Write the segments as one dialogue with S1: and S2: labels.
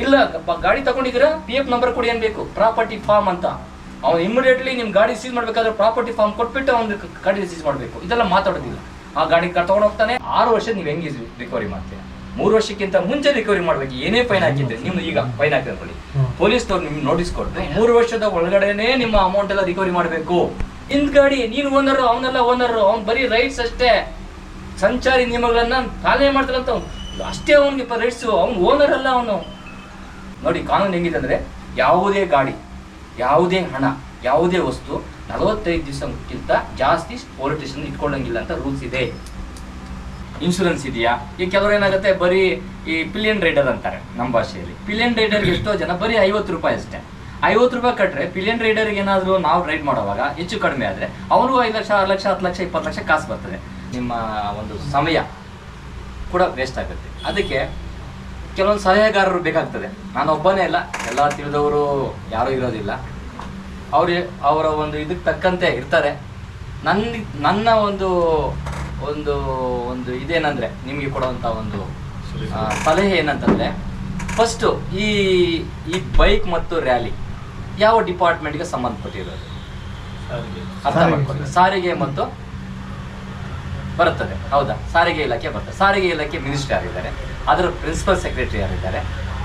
S1: ಇಲ್ಲ ಗಾಡಿ ತಗೊಂಡಿದ್ದೀರಾ PF number ಕೊಡಿ ಅನ್ಬೇಕು, ಪ್ರಾಪರ್ಟಿ ಫಾರ್ಮ್ ಅಂತ. ಅವ್ನು ಇಮಿಡಿಯೇಟ್ಲಿ ನಿಮ್ಮ ಗಾಡಿ ಸೀಸ್ ಮಾಡಬೇಕಾದ್ರೆ ಪ್ರಾಪರ್ಟಿ ಫಾರ್ಮ್ ಕೊಟ್ಬಿಟ್ಟು ಅವ್ನು ಗಾಡಿ ಸೀಸ್ ಮಾಡಬೇಕು. ಇದೆಲ್ಲ ಮಾತಾಡೋದಿಲ್ಲ. ಆ ಗಾಡಿ ತಗೊಂಡು ಹೋಗ್ತಾನೆ. 6 ವರ್ಷ ನೀವು ಹೆಂಗೆ ರಿಕವರಿ ಮಾಡ್ತೀರಾ? 3 ವರ್ಷಕ್ಕಿಂತ ಮುಂಚೆ ರಿಕವರಿ ಮಾಡ್ಬೇಕು. ಏನೇ ಫೈನ್ ಹಾಕಿದ್ರೆ ನೀವು ಈಗ ಫೈನ್ ಹಾಕಿದ್ಕೊಳ್ಳಿ, ಪೊಲೀಸ್ನವ್ರು ನಿಮ್ಗೆ ನೋಟಿಸ್ ಕೊಟ್ಟರೆ 3 ವರ್ಷದ ಒಳಗಡೆನೆ ನಿಮ್ಮ ಅಮೌಂಟ್ ಎಲ್ಲ ರಿಕವರಿ ಮಾಡಬೇಕು. ಇಂದ್ ಗಾಡಿ ನೀನು ಓನರ್, ಅವನೆಲ್ಲ ಓನರ್, ಅವ್ನು ಬರೀ ರೈಟ್ಸ್ ಅಷ್ಟೇ, ಸಂಚಾರಿ ನಿಯಮಗಳನ್ನ ಪಾಲನೆ ಮಾಡ್ತಾರಂತ ಅಷ್ಟೇ ಅವನಿಗೆ ರೈಟ್ಸ್. ಅವ್ನು ಓನರ್ ಅಲ್ಲ ಅವನು. ನೋಡಿ ಕಾನೂನು ಹೆಂಗಿದೆ ಅಂದ್ರೆ, ಯಾವುದೇ ಗಾಡಿ, ಯಾವುದೇ ಹಣ, ಯಾವುದೇ ವಸ್ತು 45 ದಿವಸಕ್ಕಿಂತ ಜಾಸ್ತಿ ಪೊಲೀಸ್ ಸ್ಟೇಷನ್ ಇಟ್ಕೊಳ್ಳಂಗಿಲ್ಲ ಅಂತ ರೂಲ್ಸ್ ಇದೆ. ಇನ್ಶೂರೆನ್ಸ್ ಇದೆಯಾ? ಈಗ ಕೆಲವರು ಏನಾಗುತ್ತೆ, ಬರೀ ಈ ಪಿಲಿಯನ್ ರೈಡರ್ ಅಂತಾರೆ ನಮ್ಮ ಭಾಷೆಯಲ್ಲಿ. ಪಿಲಿಯನ್ ರೈಡರ್ಗೆ ಎಷ್ಟೋ ಜನ ಬರೀ 50 ರೂಪಾಯಿ ಅಷ್ಟೇ. 50 ರೂಪಾಯಿ ಕಟ್ಟರೆ ಪಿಲಿಯನ್ ರೈಡರ್ಗೆ ಏನಾದರೂ ನಾವು ರೈಡ್ ಮಾಡುವಾಗ ಹೆಚ್ಚು ಕಡಿಮೆ ಆದರೆ ಅವನಿಗೂ 5 ಲಕ್ಷ, 6 ಲಕ್ಷ, 10 ಲಕ್ಷ, 20 ಲಕ್ಷ ಕಾಸು ಬರ್ತದೆ. ನಿಮ್ಮ ಒಂದು ಸಮಯ ಕೂಡ ವೇಸ್ಟ್ ಆಗುತ್ತೆ. ಅದಕ್ಕೆ ಕೆಲವೊಂದು ಸಲಹೆಗಾರರು ಬೇಕಾಗ್ತದೆ. ನಾನು ಒಬ್ಬನೇ ಇಲ್ಲ, ಎಲ್ಲ ತಿಳಿದವರು ಯಾರೂ ಇರೋದಿಲ್ಲ. ಅವರ ಒಂದು ಇದಕ್ಕೆ ತಕ್ಕಂತೆ ಇರ್ತಾರೆ. ನನ್ನ ಒಂದು ಒಂದು ಒಂದು ಇದೇನಂದರೆ, ನಿಮಗೆ ಕೊಡುವಂಥ ಒಂದು ಸಲಹೆ ಏನಂತಂದರೆ, ಫಸ್ಟು ಈ ಬೈಕ್ ಮತ್ತು ರ್ಯಾಲಿ ಯಾವ ಡಿಪಾರ್ಟ್ಮೆಂಟ್ಗೆ ಸಂಬಂಧಪಟ್ಟಿರೋದು ಅರ್ಥ ಮಾಡ್ಕೊಳ್ಳಿ. ಸಾರಿಗೆ ಮತ್ತು ಬರುತ್ತದೆ, ಹೌದಾ? ಸಾರಿಗೆ ಇಲಾಖೆ ಬರ್ತದೆ. ಸಾರಿಗೆ ಇಲಾಖೆ ಮಿನಿಸ್ಟರ್ ಯಾರಿದ್ದಾರೆ, ಅದರ ಪ್ರಿನ್ಸಿಪಲ್ ಸೆಕ್ರೆಟರಿ ಯಾರಿದ್ದಾರೆ,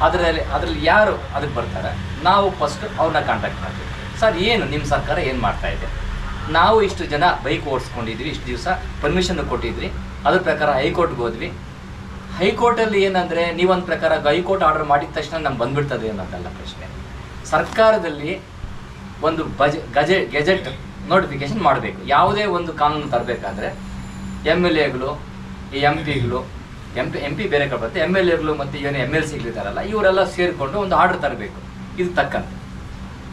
S1: ಅದರಲ್ಲಿ ಯಾರು ಅದಕ್ಕೆ ಬರ್ತಾರೆ, ನಾವು ಫಸ್ಟ್ ಅವ್ರನ್ನ ಕಾಂಟ್ಯಾಕ್ಟ್ ಮಾಡ್ತೀವಿ. ಸರ್, ಏನು ನಿಮ್ಮ ಸರ್ಕಾರ ಏನು ಮಾಡ್ತಾ ಇದೆ? ನಾವು ಇಷ್ಟು ಜನ ಬೈಕ್ ಓಡಿಸ್ಕೊಂಡಿದ್ವಿ, ಇಷ್ಟು ದಿವಸ ಪರ್ಮಿಷನ್ ಕೊಟ್ಟಿದ್ರಿ, ಅದ್ರ ಪ್ರಕಾರ ಹೈಕೋರ್ಟ್ಗೆ ಹೋದ್ವಿ. ಹೈಕೋರ್ಟಲ್ಲಿ ಏನಂದರೆ, ನೀವೊಂದು ಪ್ರಕಾರ ಹೈಕೋರ್ಟ್ ಆರ್ಡರ್ ಮಾಡಿದ ತಕ್ಷಣ ನಮ್ಗೆ ಬಂದ್ಬಿಡ್ತದೆ ಅನ್ನೋದಲ್ಲ ಪ್ರಶ್ನೆ. ಸರ್ಕಾರದಲ್ಲಿ ಒಂದು ಗೆಜೆಟ್ ನೋಟಿಫಿಕೇಶನ್ ಮಾಡಬೇಕು. ಯಾವುದೇ ಒಂದು ಕಾನೂನು ತರಬೇಕಾದ್ರೆ MLAಗಳು, ಈ MP ಬೇರೆ ಕಡೆ ಬರುತ್ತೆ, MLAಗಳು ಮತ್ತು ಏನು MLCಗಳಿದ್ದಾರಲ್ಲ, ಇವರೆಲ್ಲ ಸೇರಿಕೊಂಡು ಒಂದು ಆರ್ಡರ್ ತರಬೇಕು. ಇದು ತಕ್ಕಂತೆ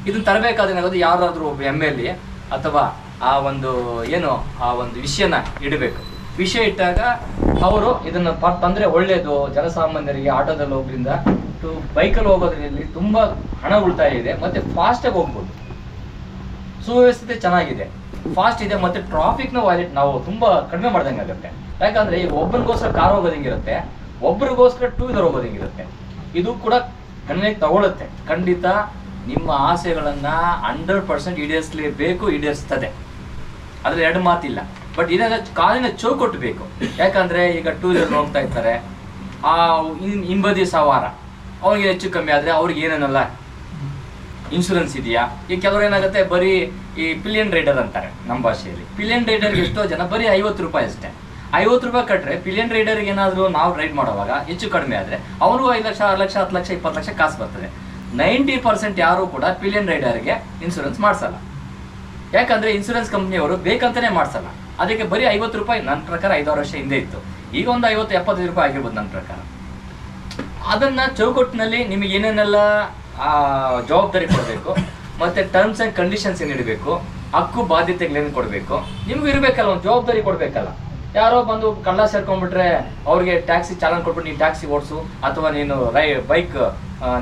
S1: ಇದನ್ನು ತರಬೇಕಾದ್ರೆ ಏನಾಗೋದು, ಯಾರಾದರೂ ಒಬ್ಬ MLA ಅಥವಾ ಆ ಒಂದು ವಿಷಯನ ಇಡಬೇಕು. ವಿಷಯ ಇಟ್ಟಾಗ ಅವರು ಇದನ್ನು ತಂದರೆ ಒಳ್ಳೆಯದು. ಜನಸಾಮಾನ್ಯರಿಗೆ ಆಟೋದಲ್ಲಿ ಹೋಗೋದ್ರಿಂದ ಬೈಕಲ್ಲಿ ಹೋಗೋದ್ರಲ್ಲಿ ತುಂಬ ಹಣ ಉಳಿತಾಯ ಇದೆ, ಮತ್ತು ಫಾಸ್ಟಾಗಿ ಹೋಗ್ಬೋದು. ಸುವ್ಯವಸ್ಥೆ ಚೆನ್ನಾಗಿದೆ, ಫಾಸ್ಟ್ ಇದೆ, ಮತ್ತು ಟ್ರಾಫಿಕ್ನ ವೈಲೇಟ್ ನಾವು ತುಂಬ ಕಡಿಮೆ ಮಾಡ್ದಂಗೆ ಆಗುತ್ತೆ. ಯಾಕಂದರೆ ಈಗ ಒಬ್ಬನಿಗೋಸ್ಕರ ಕಾರ್ ಹೋಗೋದು ಹೆಂಗಿರುತ್ತೆ, ಒಬ್ಬರಿಗೋಸ್ಕರ 2 ವೀಲರ್ ಹೋಗೋದು ಹೆಂಗಿರುತ್ತೆ. ಇದು ಕೂಡ ಗಣನೆಗೆ ತಗೊಳುತ್ತೆ. ಖಂಡಿತ ನಿಮ್ಮ ಆಸೆಗಳನ್ನು 100% ಈಡೇರಿಸಲೇಬೇಕು, ಈಡೇರಿಸ್ತದೆ, ಅದ್ರಲ್ಲಿ 2 ಮಾತಿಲ್ಲ. ಬಟ್ ಇದನ್ನ ಕಾಲಿನ ಚೌಕಟ್ಟು ಬೇಕು. ಯಾಕಂದರೆ ಈಗ 2 ವೀಲರ್ ಹೋಗ್ತಾ ಇರ್ತಾರೆ, ಆ ಹಿಂಬದಿ ಸವಾರ ಅವ್ರಿಗೆ ಹೆಚ್ಚು ಕಮ್ಮಿ ಆದರೆ ಅವ್ರಿಗೆ ಏನೇನಲ್ಲ ಇನ್ಶೂರೆನ್ಸ್ ಇದೆಯಾ? ಈಗ ಕೆಲವರು ಏನಾಗುತ್ತೆ, ಬರೀ ಈ ಪಿಲಿಯನ್ ರೈಡರ್ ಅಂತಾರೆ ನಮ್ಮ ಭಾಷೆಯಲ್ಲಿ. ಪಿಲಿಯನ್ ರೈಡರ್ಗೆ ಎಷ್ಟೋ ಜನ ಬರೀ 50 ರೂಪಾಯಿ ಅಷ್ಟೇ. 50 ರೂಪಾಯಿ ಕಟ್ಟರೆ ಪಿಲಿಯನ್ ರೈಡರ್ಗೆ ಏನಾದರೂ ನಾವು ರೈಡ್ ಮಾಡುವಾಗ ಹೆಚ್ಚು ಕಡಿಮೆ ಆದರೆ ಅವನಿಗೂ 5 ಲಕ್ಷ, 6 ಲಕ್ಷ, 10 ಲಕ್ಷ, 20 ಲಕ್ಷ ಕಾಸು ಬರ್ತದೆ. 90% ಯಾರೂ ಕೂಡ ಪಿಲಿಯನ್ ರೈಡರ್ಗೆ ಇನ್ಶೂರೆನ್ಸ್ ಮಾಡಿಸಲ್ಲ. ಯಾಕಂದರೆ ಇನ್ಶೂರೆನ್ಸ್ ಕಂಪ್ನಿಯವರು ಬೇಕಂತಲೇ ಮಾಡಿಸಲ್ಲ. ಅದಕ್ಕೆ ಬರೀ 50 ರೂಪಾಯಿ ನನ್ನ ಪ್ರಕಾರ 5-6 ವರ್ಷ ಹಿಂದೆ ಇತ್ತು. ಈಗ ಒಂದು 50-75 ರೂಪಾಯಿ ಆಗಿರ್ಬೋದು ನನ್ನ ಪ್ರಕಾರ. ಅದನ್ನು ಚೌಕಟ್ಟಿನಲ್ಲಿ ನಿಮಗೆ ಏನೇನೆಲ್ಲ ಜವಾಬ್ದಾರಿ ಕೊಡಬೇಕು, ಮತ್ತು ಟರ್ಮ್ಸ್ ಆ್ಯಂಡ್ ಕಂಡೀಷನ್ಸ್ ಏನು ಇಡಬೇಕು, ಹಕ್ಕು ಬಾಧ್ಯತೆಗಳೇನು ಕೊಡಬೇಕು, ನಿಮ್ಗೆ ಇರಬೇಕಲ್ಲ, ಒಂದು ಜವಾಬ್ದಾರಿ ಕೊಡಬೇಕಲ್ಲ. ಯಾರೋ ಬಂದು ಕಳ್ಳ ಸೇರ್ಕೊಂಡ್ಬಿಟ್ರೆ ಅವ್ರಿಗೆ ಟ್ಯಾಕ್ಸಿ ಚಾಲನ್ ಕೊಟ್ಬಿಟ್ಟು ನೀನು ಟ್ಯಾಕ್ಸಿ ಓಡಿಸು ಅಥವಾ ನೀನು ಬೈಕ್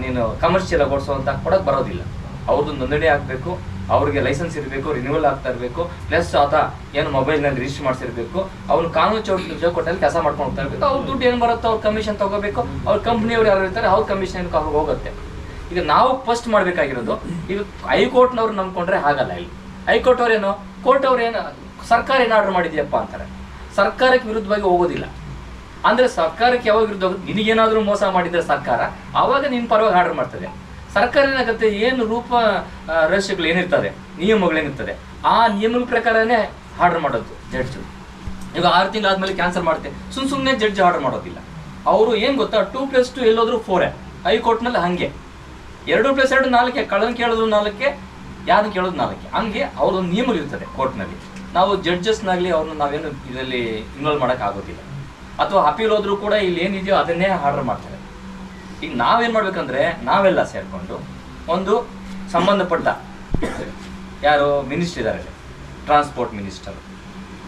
S1: ನೀನು ಕಮರ್ಷಿಯಲ್ ಓಡಿಸು ಅಂತ ಕೊಡೋಕೆ ಬರೋದಿಲ್ಲ. ಅವ್ರದ್ದು ನೋಂದಣಿ ಆಗಬೇಕು, ಅವ್ರಿಗೆ ಲೈಸೆನ್ಸ್ ಇರಬೇಕು, ರಿನ್ಯೂವಲ್ ಆಗ್ತಾ ಇರಬೇಕು, ಪ್ಲಸ್ ಏನು ಮೊಬೈಲ್ನಲ್ಲಿ ರಿಜಿಸ್ಟರ್ ಮಾಡಿಸಿರ್ಬೇಕು. ಅವ್ನು ಕಾನೂನು ಚೌಕಟ್ಟಲ್ಲಿ ಕೆಲಸ ಮಾಡ್ಕೊಂಡು ಹೋಗ್ತಾ ಇರಬೇಕು. ಅವ್ರ ದುಡ್ಡು ಏನು ಬರುತ್ತೋ ಅವ್ರ ಕಮಿಷನ್ ತೊಗೋಬೇಕು. ಅವ್ರ ಕಂಪ್ನಿಯವ್ರು ಯಾರು ಇರ್ತಾರೆ ಅವ್ರ ಕಮಿಷನ್ ಅವ್ರಿಗೆ ಹೋಗುತ್ತೆ. ಈಗ ನಾವು ಫಸ್ಟ್ ಮಾಡಬೇಕಾಗಿರೋದು, ಈಗ ಹೈಕೋರ್ಟ್ನವ್ರು ನಂಬ್ಕೊಂಡ್ರೆ ಆಗಲ್ಲ. ಇಲ್ಲಿ ಹೈಕೋರ್ಟ್ ಅವ್ರೇನು, ಕೋರ್ಟ್ ಅವ್ರೇನು, ಸರ್ಕಾರ ಏನು ಆರ್ಡರ್ ಮಾಡಿದ್ಯಪ್ಪ ಅಂತಾರೆ. ಸರ್ಕಾರಕ್ಕೆ ವಿರುದ್ಧವಾಗಿ ಹೋಗೋದಿಲ್ಲ. ಅಂದರೆ ಸರ್ಕಾರಕ್ಕೆ ಯಾವಾಗ ವಿರುದ್ಧ ಹೋಗೋದು, ನಿನಗೇನಾದರೂ ಮೋಸ ಮಾಡಿದರೆ ಸರ್ಕಾರ ಆವಾಗ ನಿನ್ನ ಪರವಾಗಿ ಆರ್ಡರ್ ಮಾಡ್ತದೆ. ಸರ್ಕಾರ ಏನಾಗುತ್ತೆ, ಏನು ರೂಪ ರಹಸ್ಯಗಳು ಏನಿರ್ತದೆ, ನಿಯಮಗಳೇನಿರ್ತದೆ, ಆ ನಿಯಮಗಳ ಪ್ರಕಾರನೇ ಆರ್ಡರ್ ಮಾಡೋದು ಜಡ್ಜು. ಈಗ 6 ತಿಂಗಳಾದ್ಮೇಲೆ ಕ್ಯಾನ್ಸಲ್ ಮಾಡುತ್ತೆ, ಸುಮ್ಮನೆ ಜಡ್ಜ್ ಆರ್ಡರ್ ಮಾಡೋದಿಲ್ಲ. ಅವರು ಏನು ಗೊತ್ತಾ, 2+2 ಎಲ್ಲೋದ್ರು 4. ಹೈಕೋರ್ಟ್ನಲ್ಲಿ ಹಾಗೆ 2+2 4, ಕಳ್ಳನ್ ಕೇಳೋದು 4, ಯಾರನ್ನ ಕೇಳೋದು 4. ಹಂಗೆ ಅವ್ರೊಂದು ನಿಯಮಗಳಿರ್ತದೆ ಕೋರ್ಟ್ನಲ್ಲಿ. ನಾವು ಜಡ್ಜಸ್ನಾಗಲಿ ಅವ್ರನ್ನ ನಾವೇನು ಇದರಲ್ಲಿ ಇನ್ವಾಲ್ವ್ ಮಾಡೋಕ್ಕಾಗೋದಿಲ್ಲ. ಅಥವಾ ಅಪೀಲ್ ಹೋದ್ರೂ ಕೂಡ ಇಲ್ಲಿ ಏನಿದೆಯೋ ಅದನ್ನೇ ಆರ್ಡರ್ ಮಾಡ್ತಾರೆ. ಈಗ ನಾವೇನು ಮಾಡ್ಬೇಕಂದ್ರೆ, ನಾವೆಲ್ಲ ಸೇರಿಕೊಂಡು ಒಂದು ಸಂಬಂಧಪಟ್ಟ ಯಾರು ಮಿನಿಸ್ಟರ್ ಇದ್ದಾರೆ, ಟ್ರಾನ್ಸ್ಪೋರ್ಟ್ ಮಿನಿಸ್ಟರ್,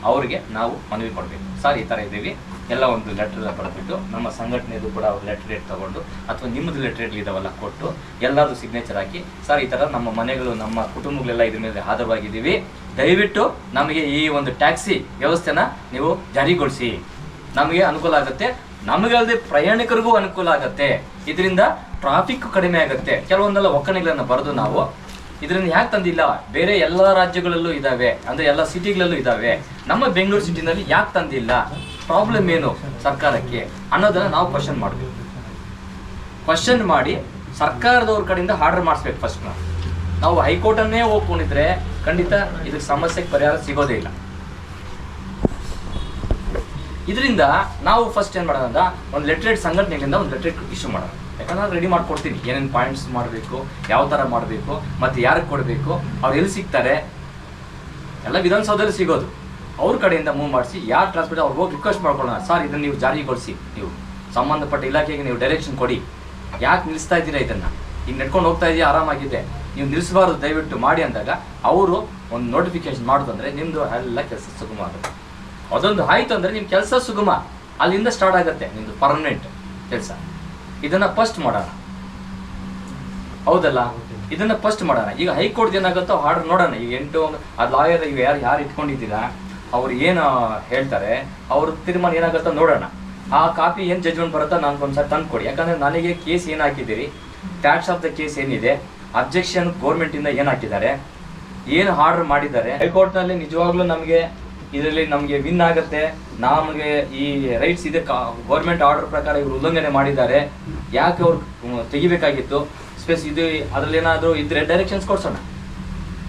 S1: ಅವ್ರಿಗೆ ನಾವು ಮನವಿ ಕೊಡಬೇಕು. ಸರ್, ಈ ಥರ ಇದ್ದೀವಿ, ಎಲ್ಲ ಒಂದು ಲೆಟರ್ ಬರೆದ್ಬಿಟ್ಟು ನಮ್ಮ ಸಂಘಟನೆದು ಕೂಡ ಅವ್ರು ಲೆಟರ್ ತಗೊಂಡು ಅಥವಾ ನಿಮ್ಮದು ಲೆಟರ್ ಇದಾವಲ್ಲ ಕೊಟ್ಟು ಎಲ್ಲರದು ಸಿಗ್ನೇಚರ್ ಹಾಕಿ, ಸರ್ ಈ ಥರ ನಮ್ಮ ಮನೆಗಳು ನಮ್ಮ ಕುಟುಂಬಗಳೆಲ್ಲ ಇದ್ರ ಮೇಲೆ ಆಧಾರವಾಗಿದ್ದೀವಿ, ದಯವಿಟ್ಟು ನಮಗೆ ಈ ಒಂದು ಟ್ಯಾಕ್ಸಿ ವ್ಯವಸ್ಥೆನ ನೀವು ಜಾರಿಗೊಳಿಸಿ, ನಮಗೆ ಅನುಕೂಲ ಆಗುತ್ತೆ, ನಮಗಲ್ಲದೆ ಪ್ರಯಾಣಿಕರಿಗೂ ಅನುಕೂಲ ಆಗುತ್ತೆ, ಇದರಿಂದ ಟ್ರಾಫಿಕ್ ಕಡಿಮೆ ಆಗುತ್ತೆ. ಕೆಲವೊಂದೆಲ್ಲ ಒಕ್ಕಣೆಗಳನ್ನು ಬರೆದು ನಾವು ಇದರಿಂದ ಯಾಕೆ ತಂದಿಲ್ಲ, ಬೇರೆ ಎಲ್ಲ ರಾಜ್ಯಗಳಲ್ಲೂ ಇದ್ದಾವೆ, ಅಂದರೆ ಎಲ್ಲ ಸಿಟಿಗಳಲ್ಲೂ ಇದ್ದಾವೆ, ನಮ್ಮ ಬೆಂಗಳೂರು ಸಿಟಿನಲ್ಲಿ ಯಾಕೆ ತಂದಿಲ್ಲ, ಪ್ರಾಬ್ಲಮ್ ಏನು ಸರ್ಕಾರಕ್ಕೆ ಅನ್ನೋದನ್ನು ನಾವು ಕ್ವಶನ್ ಮಾಡಬೇಕು. ಕ್ವಶನ್ ಮಾಡಿ ಸರ್ಕಾರದವ್ರ ಕಡೆಯಿಂದ ಆರ್ಡರ್ ಮಾಡಿಸ್ಬೇಕು. ಫಸ್ಟ್ ನಾವು ಹೈಕೋರ್ಟನ್ನೇ ಹೋಗ್ಕೊಂಡಿದ್ರೆ ಖಂಡಿತ ಇದಕ್ಕೆ ಸಮಸ್ಯೆಗೆ ಪರಿಹಾರ ಸಿಗೋದೇ ಇಲ್ಲ. ಇದರಿಂದ ನಾವು ಫಸ್ಟ್ ಏನು ಮಾಡೋಣ ಅಂದ್ರೆ ಒಂದು ಲೆಟ್ರೇಟ್ ಸಂಘಟನೆಗಳಿಂದ ಒಂದು ಲೆಟ್ರೇಟ್ ಇಶ್ಯೂ ಮಾಡೋಣ. ಯಾಕಂದ್ರೆ ನಾನು ರೆಡಿ ಮಾಡ್ಕೊಡ್ತೀನಿ ಏನೇನು ಪಾಯಿಂಟ್ಸ್ ಮಾಡಬೇಕು, ಯಾವ ಥರ ಮಾಡಬೇಕು, ಮತ್ತು ಯಾರಿಗೆ ಕೊಡಬೇಕು, ಅವ್ರು ಎಲ್ಲಿ ಸಿಗ್ತಾರೆ, ಎಲ್ಲ ವಿಧಾನಸೌಧದಲ್ಲಿ ಸಿಗೋದು. ಅವ್ರ ಕಡೆಯಿಂದ ಮೂವ್ ಮಾಡಿಸಿ ಯಾರು ಟ್ರಾನ್ಸ್ಪೋರ್ಟ್ ಅವ್ರು ಹೋಗಿ ರಿಕ್ವೆಸ್ಟ್ ಮಾಡ್ಕೊಳ್ಳೋಣ, ಸರ್ ಇದನ್ನು ನೀವು ಜಾರಿಗೊಳಿಸಿ, ನೀವು ಸಂಬಂಧಪಟ್ಟ ಇಲಾಖೆಗೆ ನೀವು ಡೈರೆಕ್ಷನ್ ಕೊಡಿ, ಯಾಕೆ ನಿಲ್ಲಿಸ್ತಾ ಇದ್ದೀರಾ, ಇದನ್ನು ಈಗ ನೆಟ್ಕೊಂಡು ಹೋಗ್ತಾ ಇದೆಯಾ, ಆರಾಮಾಗಿದೆ, ನೀವು ನಿಲ್ಲಿಸಬಾರ್ದು, ದಯವಿಟ್ಟು ಮಾಡಿ ಅಂದಾಗ ಅವರು ಒಂದು ನೋಟಿಫಿಕೇಶನ್ ಮಾಡೋದಂದರೆ ನಿಮ್ಮದು ಎಲ್ಲ ಕೆಲಸ ಸುಗಮ ಆಗುತ್ತೆ. ಅದೊಂದು ಆಯಿತು ಅಂದರೆ ನಿಮ್ಮ ಕೆಲಸ ಸುಗಮ, ಅಲ್ಲಿಂದ ಸ್ಟಾರ್ಟ್ ಆಗುತ್ತೆ ನಿಮ್ಮದು ಪರ್ಮನೆಂಟ್ ಕೆಲಸ. ಇದನ್ನು ಫಸ್ಟ್ ಮಾಡೋಣ, ಹೌದಲ್ಲ, ಇದನ್ನು ಫಸ್ಟ್ ಮಾಡೋಣ. ಈಗ ಹೈಕೋರ್ಟ್ ಏನಾಗುತ್ತೋ ಆರ್ಡರ್ ನೋಡೋಣ. ಈಗ 8 ಆ ಲಾಯರ್ ಈಗ ಯಾರು ಇಟ್ಕೊಂಡಿದ್ದೀರಾ ಅವ್ರು ಏನು ಹೇಳ್ತಾರೆ, ಅವ್ರ ತೀರ್ಮಾನ ಏನಾಗುತ್ತೋ ನೋಡೋಣ. ಆ ಕಾಪಿ ಏನು ಜಡ್ಜ್ಮೆಂಟ್ ಬರುತ್ತೋ ನನಗೆ ಒಂದ್ಸರಿ ತಂದು ಕೊಡಿ. ಯಾಕಂದರೆ ನನಗೆ ಕೇಸ್ ಏನು ಹಾಕಿದ್ದೀರಿ, ಟ್ಯಾಕ್ಸ್ ಆಫ್ ದ ಕೇಸ್ ಏನಿದೆ, ಅಬ್ಜೆಕ್ಷನ್ ಗೌರ್ಮೆಂಟಿಂದ ಏನು ಹಾಕಿದ್ದಾರೆ, ಏನು ಆರ್ಡರ್ ಮಾಡಿದ್ದಾರೆ, ಹೈಕೋರ್ಟ್ನಲ್ಲಿ ನಿಜವಾಗ್ಲೂ ನಮಗೆ ಇದರಲ್ಲಿ ನಮಗೆ ವಿನ್ ಆಗುತ್ತೆ, ನಮಗೆ ಈ ರೈಟ್ಸ್ ಇದೆ, ಗೌರ್ಮೆಂಟ್ ಆರ್ಡರ್ ಪ್ರಕಾರ ಇವರು ಉಲ್ಲಂಘನೆ ಮಾಡಿದ್ದಾರೆ, ಯಾಕೆ ಅವ್ರು ತೆಗಿಬೇಕಾಗಿತ್ತು, ಸ್ಪೇಸ್ ಇದು ಅದರಲ್ಲಿ ಏನಾದರೂ ಇದ್ರೆ ಡೈರೆಕ್ಷನ್ಸ್ ಕೊಡ್ಸೋಣ,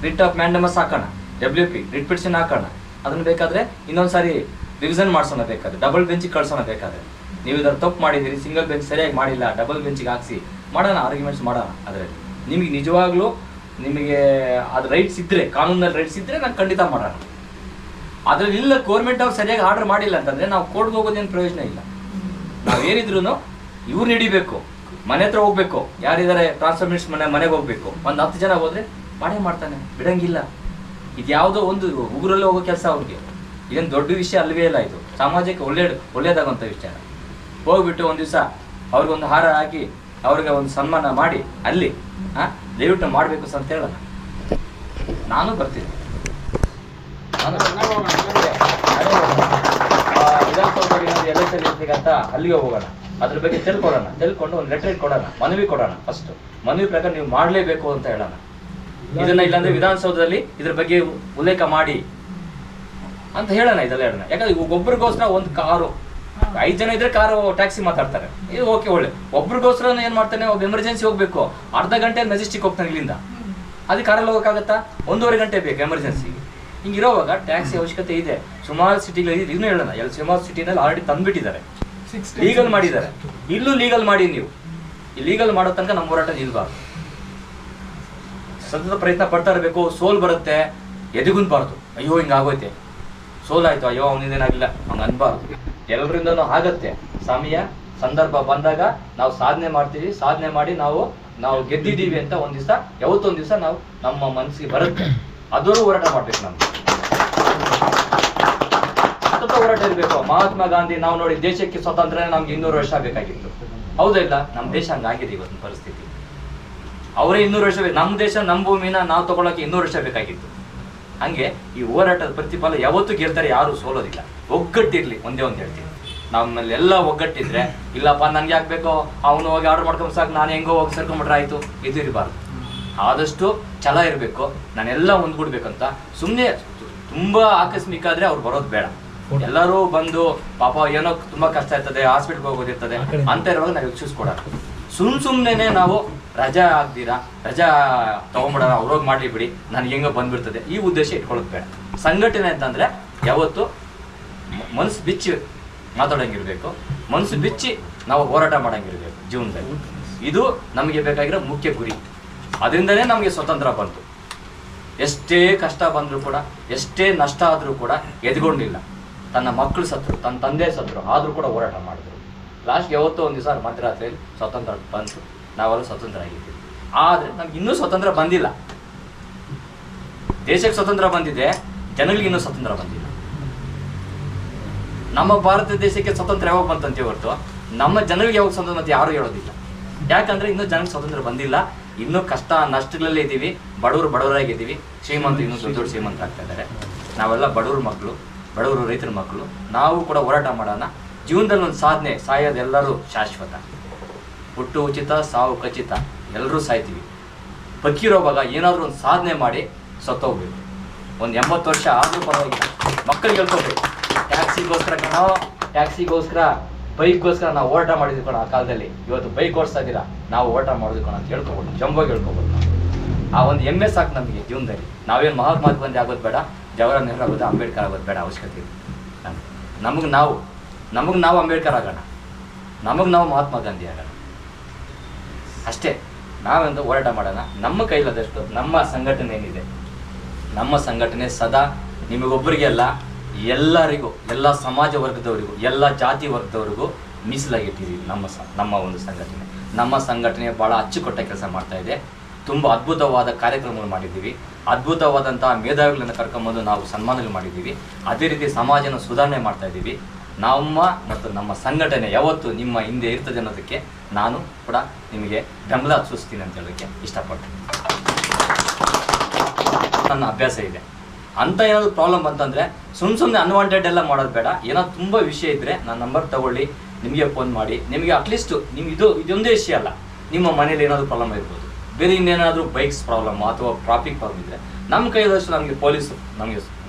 S1: ರಿಟ್ ಆಫ್ ಮ್ಯಾಂಡಮಸ್ ಹಾಕೋಣ, WP ರಿಟ್ ಪಿಟಿಷನ್ ಹಾಕೋಣ, ಅದನ್ನು ಬೇಕಾದರೆ ಇನ್ನೊಂದು ಸಾರಿ ರಿವಿಷನ್ ಮಾಡಿಸೋಣ, ಬೇಕಾದ್ರೆ ಡಬಲ್ ಬೆಂಚಿಗೆ ಕಳ್ಸೋಣ, ಬೇಕಾದರೆ ನೀವು ಇದರ ತಪ್ಪು ಮಾಡಿದ್ದೀರಿ, ಸಿಂಗಲ್ ಬೆಂಚ್ ಸರಿಯಾಗಿ ಮಾಡಿಲ್ಲ, ಡಬಲ್ ಬೆಂಚಿಗೆ ಹಾಕಿಸಿ ಮಾಡೋಣ, ಆರ್ಗ್ಯುಮೆಂಟ್ಸ್ ಮಾಡೋಣ. ಅದರಲ್ಲಿ ನಿಮಗೆ ನಿಜವಾಗ್ಲೂ ನಿಮಗೆ ಅದು ರೈಟ್ಸ್ ಇದ್ದರೆ, ಕಾನೂನಲ್ಲಿ ರೈಟ್ಸ್ ಇದ್ದರೆ ನಾನು ಖಂಡಿತ ಮಾಡೋಣ. ಅದರಲ್ಲಿ ಇಲ್ಲ ಗೌರ್ಮೆಂಟ್ ಅವ್ರು ಸರಿಯಾಗಿ ಆರ್ಡರ್ ಮಾಡಿಲ್ಲ ಅಂತಂದರೆ ನಾವು ಕೋರ್ಟ್ಗೆ ಹೋಗೋದೇನು ಪ್ರಯೋಜನ ಇಲ್ಲ. ನಾವೇನಿದ್ರು ಇವ್ರು ಹಿಡಿಬೇಕು, ಮನೆ ಹತ್ರ ಹೋಗ್ಬೇಕು, ಯಾರಿದ್ದಾರೆ ಟ್ರಾನ್ಸ್ಫರ್ಮೇಷನ್ ಮನೆಗೆ ಹೋಗ್ಬೇಕು, ಒಂದು 10 ಜನ ಹೋದರೆ ಮಾಡೇ ಮಾಡ್ತಾನೆ, ಬಿಡಂಗಿಲ್ಲ. ಇದು ಯಾವುದೋ ಒಂದು ಉಗುರಲ್ಲಿ ಹೋಗೋ ಕೆಲಸ ಅವ್ರಿಗೆ, ಇದೇನು ದೊಡ್ಡ ವಿಷಯ ಅಲ್ವೇ ಇಲ್ಲ, ಇದು ಸಮಾಜಕ್ಕೆ ಒಳ್ಳೇದಾಗುವಂಥ ವಿಷಯ. ಹೋಗ್ಬಿಟ್ಟು ಒಂದು ದಿವಸ ಅವ್ರಿಗೊಂದು ಹಾರ ಹಾಕಿ ಅವ್ರಿಗೆ ಒಂದು ಸನ್ಮಾನ ಮಾಡಿ ಅಲ್ಲಿ ದಯವಿಟ್ಟು ಮಾಡಬೇಕು ಅಂತ ಹೇಳೋಣ. ನಾನು ಬರ್ತೀನಿ, ವಿಧಾನಸೌಧದಲ್ಲಿ ಎಲೆಕ್ಷನ್ ಇರ್ತೀಗಂತ ಅಲ್ಲಿಗೆ ಹೋಗೋಣ, ಅದ್ರ ಬಗ್ಗೆ ತಿಳ್ಕೊಂಡು ಒಂದು ಲೆಟರ್ ಕೊಡೋಣ, ಮನವಿ ಕೊಡೋಣ. ಫಸ್ಟ್ ಮನವಿ ಪ್ರಕಾರ ನೀವು ಮಾಡಲೇಬೇಕು ಅಂತ ಹೇಳೋಣ. ಇದನ್ನ ಇಲ್ಲಾಂದ್ರೆ ವಿಧಾನಸೌಧದಲ್ಲಿ ಇದ್ರ ಬಗ್ಗೆ ಉಲ್ಲೇಖ ಮಾಡಿ ಅಂತ ಹೇಳೋಣ, ಇದೆಲ್ಲ ಹೇಳೋಣ. ಯಾಕಂದ್ರೆ ಒಬ್ಬರಿಗೋಸ್ಕರ ಒಂದು ಕಾರು, 5 ಜನ ಇದ್ರೆ ಕಾರು ಟ್ಯಾಕ್ಸಿ ಮಾತಾಡ್ತಾರೆ, ಇದು ಓಕೆ ಒಳ್ಳೆ. ಒಬ್ರಿಗೋಸ್ಕರ ಏನ್ ಮಾಡ್ತಾನೆ, ಒಬ್ಬ ಎಮರ್ಜೆನ್ಸಿ ಹೋಗ್ಬೇಕು, ಅರ್ಧ ಗಂಟೆ ಮೆಜೆಸ್ಟಿಕ್ ಹೋಗ್ತಾನೆ ಇಲ್ಲಿಂದ, ಅದಕ್ಕೆ ಕಾರಲ್ಲಿ ಹೋಗೋಕ್ಕಾಗತ್ತಾ, 1.5 ಗಂಟೆ ಬೇಕು ಎಮರ್ಜೆನ್ಸಿಗೆ. ಹಿಂಗಿರೋವಾಗ ಟ್ಯಾಕ್ಸಿ ಅವಶ್ಯಕತೆ ಇದೆ. ಸುಮಾರು ಸಿಟಿಗಳಲ್ಲಿ ಇದನ್ನು ಹೇಳೋಣ, ಸುಮಾರು ಸಿಟಿನಲ್ಲಿ ಆಲ್ರೆಡಿ ತಂದುಬಿಟ್ಟಿದ್ದಾರೆ, ಲೀಗಲ್ ಮಾಡಿದ್ದಾರೆ. ಇಲ್ಲೂ ಲೀಗಲ್ ಮಾಡಿ, ನೀವು ಈ ಲೀಗಲ್ ಮಾಡೋ ತನಕ ನಮ್ಮ ಹೋರಾಟ ನಿಲ್ಬಾರ್ದು. ಸತತ ಪ್ರಯತ್ನ ಪಡ್ತಾ ಇರಬೇಕು. ಸೋಲ್ ಬರುತ್ತೆ, ಎದೆಗುಂದ್ಬಾರ್ದು, ಅಯ್ಯೋ ಹಿಂಗಾಗೋಯ್ತೆ, ಸೋಲಾಯ್ತು, ಅಯ್ಯೋ ಅವನಿಂದೇನಾಗಿಲ್ಲ ಹಂಗೆ ಅನ್ಬಾರ್ದು. ಎಲ್ಲರಿಂದನೂ ಆಗತ್ತೆ. ಸಮಯ ಸಂದರ್ಭ ಬಂದಾಗ ನಾವು ಸಾಧನೆ ಮಾಡ್ತೀವಿ. ಸಾಧನೆ ಮಾಡಿ ನಾವು ಗೆದ್ದಿದ್ದೀವಿ ಅಂತ ಒಂದ್ ದಿವಸ, ಯಾವತ್ತೊಂದು ದಿವಸ ನಾವು ನಮ್ಮ ಮನಸ್ಸಿಗೆ ಬರುತ್ತೆ. ಅದೂ ಹೋರಾಟ ಮಾಡ್ಬೇಕು. ನಮ್ಗೆ ಸತತ ಹೋರಾಟ ಇರಬೇಕು. ಮಹಾತ್ಮ ಗಾಂಧಿ ನಾವು ನೋಡಿ, ದೇಶಕ್ಕೆ ಸ್ವಾತಂತ್ರ್ಯ ನಮ್ಗೆ 200 ವರ್ಷ ಬೇಕಾಗಿತ್ತು, ಹೌದಾ ಇಲ್ಲ? ನಮ್ಮ ದೇಶ ಹಂಗಾಗಿದೆ ಇವತ್ತಿನ ಪರಿಸ್ಥಿತಿ. ಅವರೇ 200 ವರ್ಷ ಬೇಕು, ನಮ್ಮ ದೇಶ ನಮ್ಮ ಭೂಮಿನ ನಾವು ತಗೊಳಕ್ಕೆ 200 ವರ್ಷ ಬೇಕಾಗಿತ್ತು. ಹಂಗೆ ಈ ಹೋರಾಟದ ಪ್ರತಿಫಲ ಯಾವತ್ತೂ ಗೆಲ್ತಾರೆ, ಯಾರು ಸೋಲೋದಿಲ್ಲ. ಒಗ್ಗಟ್ಟಿರ್ಲಿ, ಒಂದೇ ಒಂದು ಹೇಳ್ತೀನಿ, ನಮ್ಮಲ್ಲಿ ಎಲ್ಲ ಒಗ್ಗಟ್ಟಿದ್ರೆ, ಇಲ್ಲಪ್ಪ ನನ್ಗೆ ಯಾಕಬೇಕೋ, ಅವನು ಹೋಗಿ ಆರ್ಡರ್ ಮಾಡ್ಕೊಂಡು ಸಾಕು, ನಾನು ಹೆಂಗೋ ಹೋಗಿ ಸೇರ್ಕೊಂಡ್ಬಿಟ್ರೆ ಆಯ್ತು, ಇದು ಇರಬಾರ್ದು. ಆದಷ್ಟು ಛಲ ಇರಬೇಕು, ನಾನೆಲ್ಲ ಹೊಂದ್ಬಿಡ್ಬೇಕಂತ. ಸುಮ್ಮನೆ ತುಂಬಾ ಆಕಸ್ಮಿಕ ಆದ್ರೆ ಅವ್ರು ಬರೋದು ಬೇಡ. ಎಲ್ಲರೂ ಬಂದು ಪಾಪ ಏನೋ ತುಂಬಾ ಕಷ್ಟ ಇರ್ತದೆ, ಹಾಸ್ಪಿಟ್ಲ್ಗೆ ಹೋಗೋದಿರ್ತದೆ ಅಂತ ಇರುವಾಗ ನಾವು ಯೋಚಿಸ್ಕೊಡೋಣ. ಸುಮ್ಮನೆ ನಾವು ರಜಾ ಆಗ್ದಿರಾ ರಜಾ ತಗೊಂಡ್ಬಿಡೋಣ, ಅವ್ರೋಗಿ ಮಾಡ್ಲಿ ಬಿಡಿ, ನನಗೆ ಹೆಂಗೋ ಬಂದ್ಬಿಡ್ತದೆ, ಈ ಉದ್ದೇಶ ಇಟ್ಕೊಳ್ಳೋದು ಬೇಡ. ಸಂಘಟನೆ ಅಂತಂದ್ರೆ ಯಾವತ್ತು ಮನಸ್ಸು ಬಿಚ್ಚಿ ಮಾತಾಡೋಂಗಿರ್ಬೇಕು, ಮನಸ್ಸು ಬಿಚ್ಚಿ ನಾವು ಹೋರಾಟ ಮಾಡೋಂಗಿರ್ಬೇಕು ಜೀವನದಲ್ಲಿ. ಇದು ನಮಗೆ ಬೇಕಾಗಿರೋ ಮುಖ್ಯ ಗುರಿ. ಅದರಿಂದನೇ ನಮಗೆ ಸ್ವತಂತ್ರ ಬಂತು. ಎಷ್ಟೇ ಕಷ್ಟ ಬಂದರೂ ಕೂಡ, ಎಷ್ಟೇ ನಷ್ಟ ಆದರೂ ಕೂಡ ಎದ್ಕೊಂಡಿಲ್ಲ. ತನ್ನ ಮಕ್ಕಳು ಸತ್ರು, ತನ್ನ ತಂದೆ ಸತ್ರು, ಆದರೂ ಕೂಡ ಹೋರಾಟ ಮಾಡಿದ್ರು. ಲಾಸ್ಟ್ಗೆ ಯಾವತ್ತೋ ಒಂದು ದಿವಸ ಮಧ್ಯರಾತ್ರಿಯಲ್ಲಿ ಸ್ವತಂತ್ರ ಬಂತು, ನಾವೆಲ್ಲ ಸ್ವತಂತ್ರ ಆಗಿದ್ದೀವಿ. ಆದರೆ ನಮ್ಗೆ ಇನ್ನೂ ಸ್ವತಂತ್ರ ಬಂದಿಲ್ಲ. ದೇಶಕ್ಕೆ ಸ್ವತಂತ್ರ ಬಂದಿದೆ, ಜನಗಳಿಗೆ ಇನ್ನೂ ಸ್ವತಂತ್ರ ಬಂದಿಲ್ಲ. ನಮ್ಮ ಭಾರತ ದೇಶಕ್ಕೆ ಸ್ವತಂತ್ರ ಯಾವಾಗ ಬಂತಂತೆ ಹೊರತು ನಮ್ಮ ಜನರಿಗೆ ಯಾವಾಗ ಸ್ವತಂತ್ರ ಅಂತ ಯಾರು ಹೇಳೋದಿಲ್ಲ. ಯಾಕಂದ್ರೆ ಇನ್ನೂ ಜನಕ್ಕೆ ಸ್ವತಂತ್ರ ಬಂದಿಲ್ಲ. ಇನ್ನೂ ಕಷ್ಟ ನಷ್ಟಗಳಲ್ಲೇ ಇದ್ದೀವಿ. ಬಡವರಾಗಿದ್ದೀವಿ. ಶ್ರೀಮಂತರು ಇನ್ನೂ ದೊಡ್ಡ ಶ್ರೀಮಂತರು ಆಗ್ತಾ ಇದ್ದಾರೆ. ನಾವೆಲ್ಲ ಬಡವ್ರ ಮಕ್ಕಳು, ಬಡವರು ರೈತರ ಮಕ್ಕಳು. ನಾವು ಕೂಡ ಹೋರಾಟ ಮಾಡೋಣ. ಜೀವನದಲ್ಲಿ ಒಂದು ಸಾಧನೆ, ಸಾಯೋದೆಲ್ಲರೂ ಶಾಶ್ವತ. ಹುಟ್ಟು ಉಚಿತ, ಸಾವು ಖಚಿತ, ಎಲ್ಲರೂ ಸಾಯ್ತೀವಿ. ಬದುಕಿರೋವಾಗ ಏನಾದರೂ ಒಂದು ಸಾಧನೆ ಮಾಡಿ ಸತ್ತೋಗ್ಬೇಕು. ಒಂದು 80 ವರ್ಷ ಆದರೂ ಪರವಾಗಿಲ್ಲ, ಮಕ್ಕಳಿಗೆ ಹೇಳ್ಕೋಬೇಕು. ಟ್ಯಾಕ್ಸಿಗೋಸ್ಕರ ಬೈಕ್ಗೋಸ್ಕರ ನಾವು ಓಟ ಮಾಡಿದ್ವಿ ಕಣ ಆ ಕಾಲದಲ್ಲಿ. ಇವತ್ತು ಬೈಕ್ ಓಡಿಸ್ತಾ ಇದ್ದೀರಾ, ನಾವು ಓಟ ಮಾಡಿದ್ವಿ ಕಣ ಅಂತ ಹೇಳ್ಕೊಬೋದು, ಜಂಬಾಗಿ ಹೇಳ್ಕೊಬೋದು. ಆ ಒಂದು ಹೆಮ್ಮೆ ಸಾಕು ನಮಗೆ ಜೀವನದಲ್ಲಿ. ನಾವೇನು ಮಹಾತ್ಮ ಗಾಂಧಿ ಆಗೋದು ಬೇಡ, ಜವಾಹರ್ಲಾಲ್ ನೆಹರು ಆಗೋದು, ಅಂಬೇಡ್ಕರ್ ಆಗೋದು ಬೇಡ, ಅವಶ್ಯಕತೆ ಇದೆ. ನಮಗೆ ನಾವು ಅಂಬೇಡ್ಕರ್ ಆಗೋಣ, ನಮಗೆ ನಾವು ಮಹಾತ್ಮ ಗಾಂಧಿ ಆಗೋಣ ಅಷ್ಟೇ. ನಾವೆಂದು ಹೋರಾಟ ಮಾಡೋಣ. ನಮ್ಮ ಕೈಲಾದಷ್ಟು ನಮ್ಮ ಸಂಘಟನೆ ಏನಿದೆ, ನಮ್ಮ ಸಂಘಟನೆ ಸದಾ ನಿಮಗೊಬ್ಬರಿಗೆ ಅಲ್ಲ, ಎಲ್ಲರಿಗೂ, ಎಲ್ಲ ಸಮಾಜ ವರ್ಗದವರಿಗೂ, ಎಲ್ಲ ಜಾತಿ ವರ್ಗದವರಿಗೂ ಮೀಸಲಾಗಿಟ್ಟಿದ್ದೀವಿ. ನಮ್ಮ ಒಂದು ಸಂಘಟನೆ. ನಮ್ಮ ಸಂಘಟನೆ ಭಾಳ ಅಚ್ಚುಕಟ್ಟ ಕೆಲಸ ಮಾಡ್ತಾ ಇದೆ. ತುಂಬ ಅದ್ಭುತವಾದ ಕಾರ್ಯಕ್ರಮಗಳು ಮಾಡಿದ್ದೀವಿ. ಅದ್ಭುತವಾದಂತಹ ಮೇಧಾವಿಗಳನ್ನು ಕರ್ಕೊಂಬಂದು ನಾವು ಸನ್ಮಾನಗಳು ಮಾಡಿದ್ದೀವಿ. ಅದೇ ರೀತಿ ಸಮಾಜನ ಸುಧಾರಣೆ ಮಾಡ್ತಾ ಇದ್ದೀವಿ. ನಮ್ಮ ಸಂಘಟನೆ ಯಾವತ್ತು ನಿಮ್ಮ ಹಿಂದೆ ಇರ್ತದೆ ಅನ್ನೋದಕ್ಕೆ ನಾನು ಕೂಡ ನಿಮಗೆ ಬೆಂಬಲ ಸೂಚಿಸ್ತೀನಿ ಅಂತ ಹೇಳೋಕ್ಕೆ ಇಷ್ಟಪಡ್ತೀನಿ. ನನ್ನ ಅಭ್ಯಾಸ ಇದೆ ಅಂತ ಏನಾದರೂ ಪ್ರಾಬ್ಲಮ್ ಅಂತಂದರೆ ಸುಮ್ಮನೆ ಅನ್ವಾಂಟೆಡ್ ಎಲ್ಲ ಮಾಡೋದು ಬೇಡ. ಏನೋ ತುಂಬ ವಿಷಯ ಇದ್ದರೆ ನನ್ನ ನಂಬರ್ ತಗೊಳ್ಳಿ, ನಿಮಗೆ ಫೋನ್ ಮಾಡಿ. ನಿಮಗೆ ಅಟ್ಲೀಸ್ಟ್ ನಿಮ್ಗೆ ಇದೊಂದೇ ವಿಷಯ ಅಲ್ಲ, ನಿಮ್ಮ ಮನೇಲಿ ಏನಾದರೂ ಪ್ರಾಬ್ಲಮ್ ಇರ್ಬೋದು, ಬೇರೆ ಇನ್ನೇನಾದರೂ ಬೈಕ್ಸ್ ಪ್ರಾಬ್ಲಮ್ ಅಥವಾ ಟ್ರಾಫಿಕ್ ಪ್ರಾಬ್ಲಮ್ ಇದ್ದರೆ ನಮ್ಮ ಕೈಯಲ್ಲಷ್ಟು ನಮಗೆ ಪೊಲೀಸರು ನಮಗೆ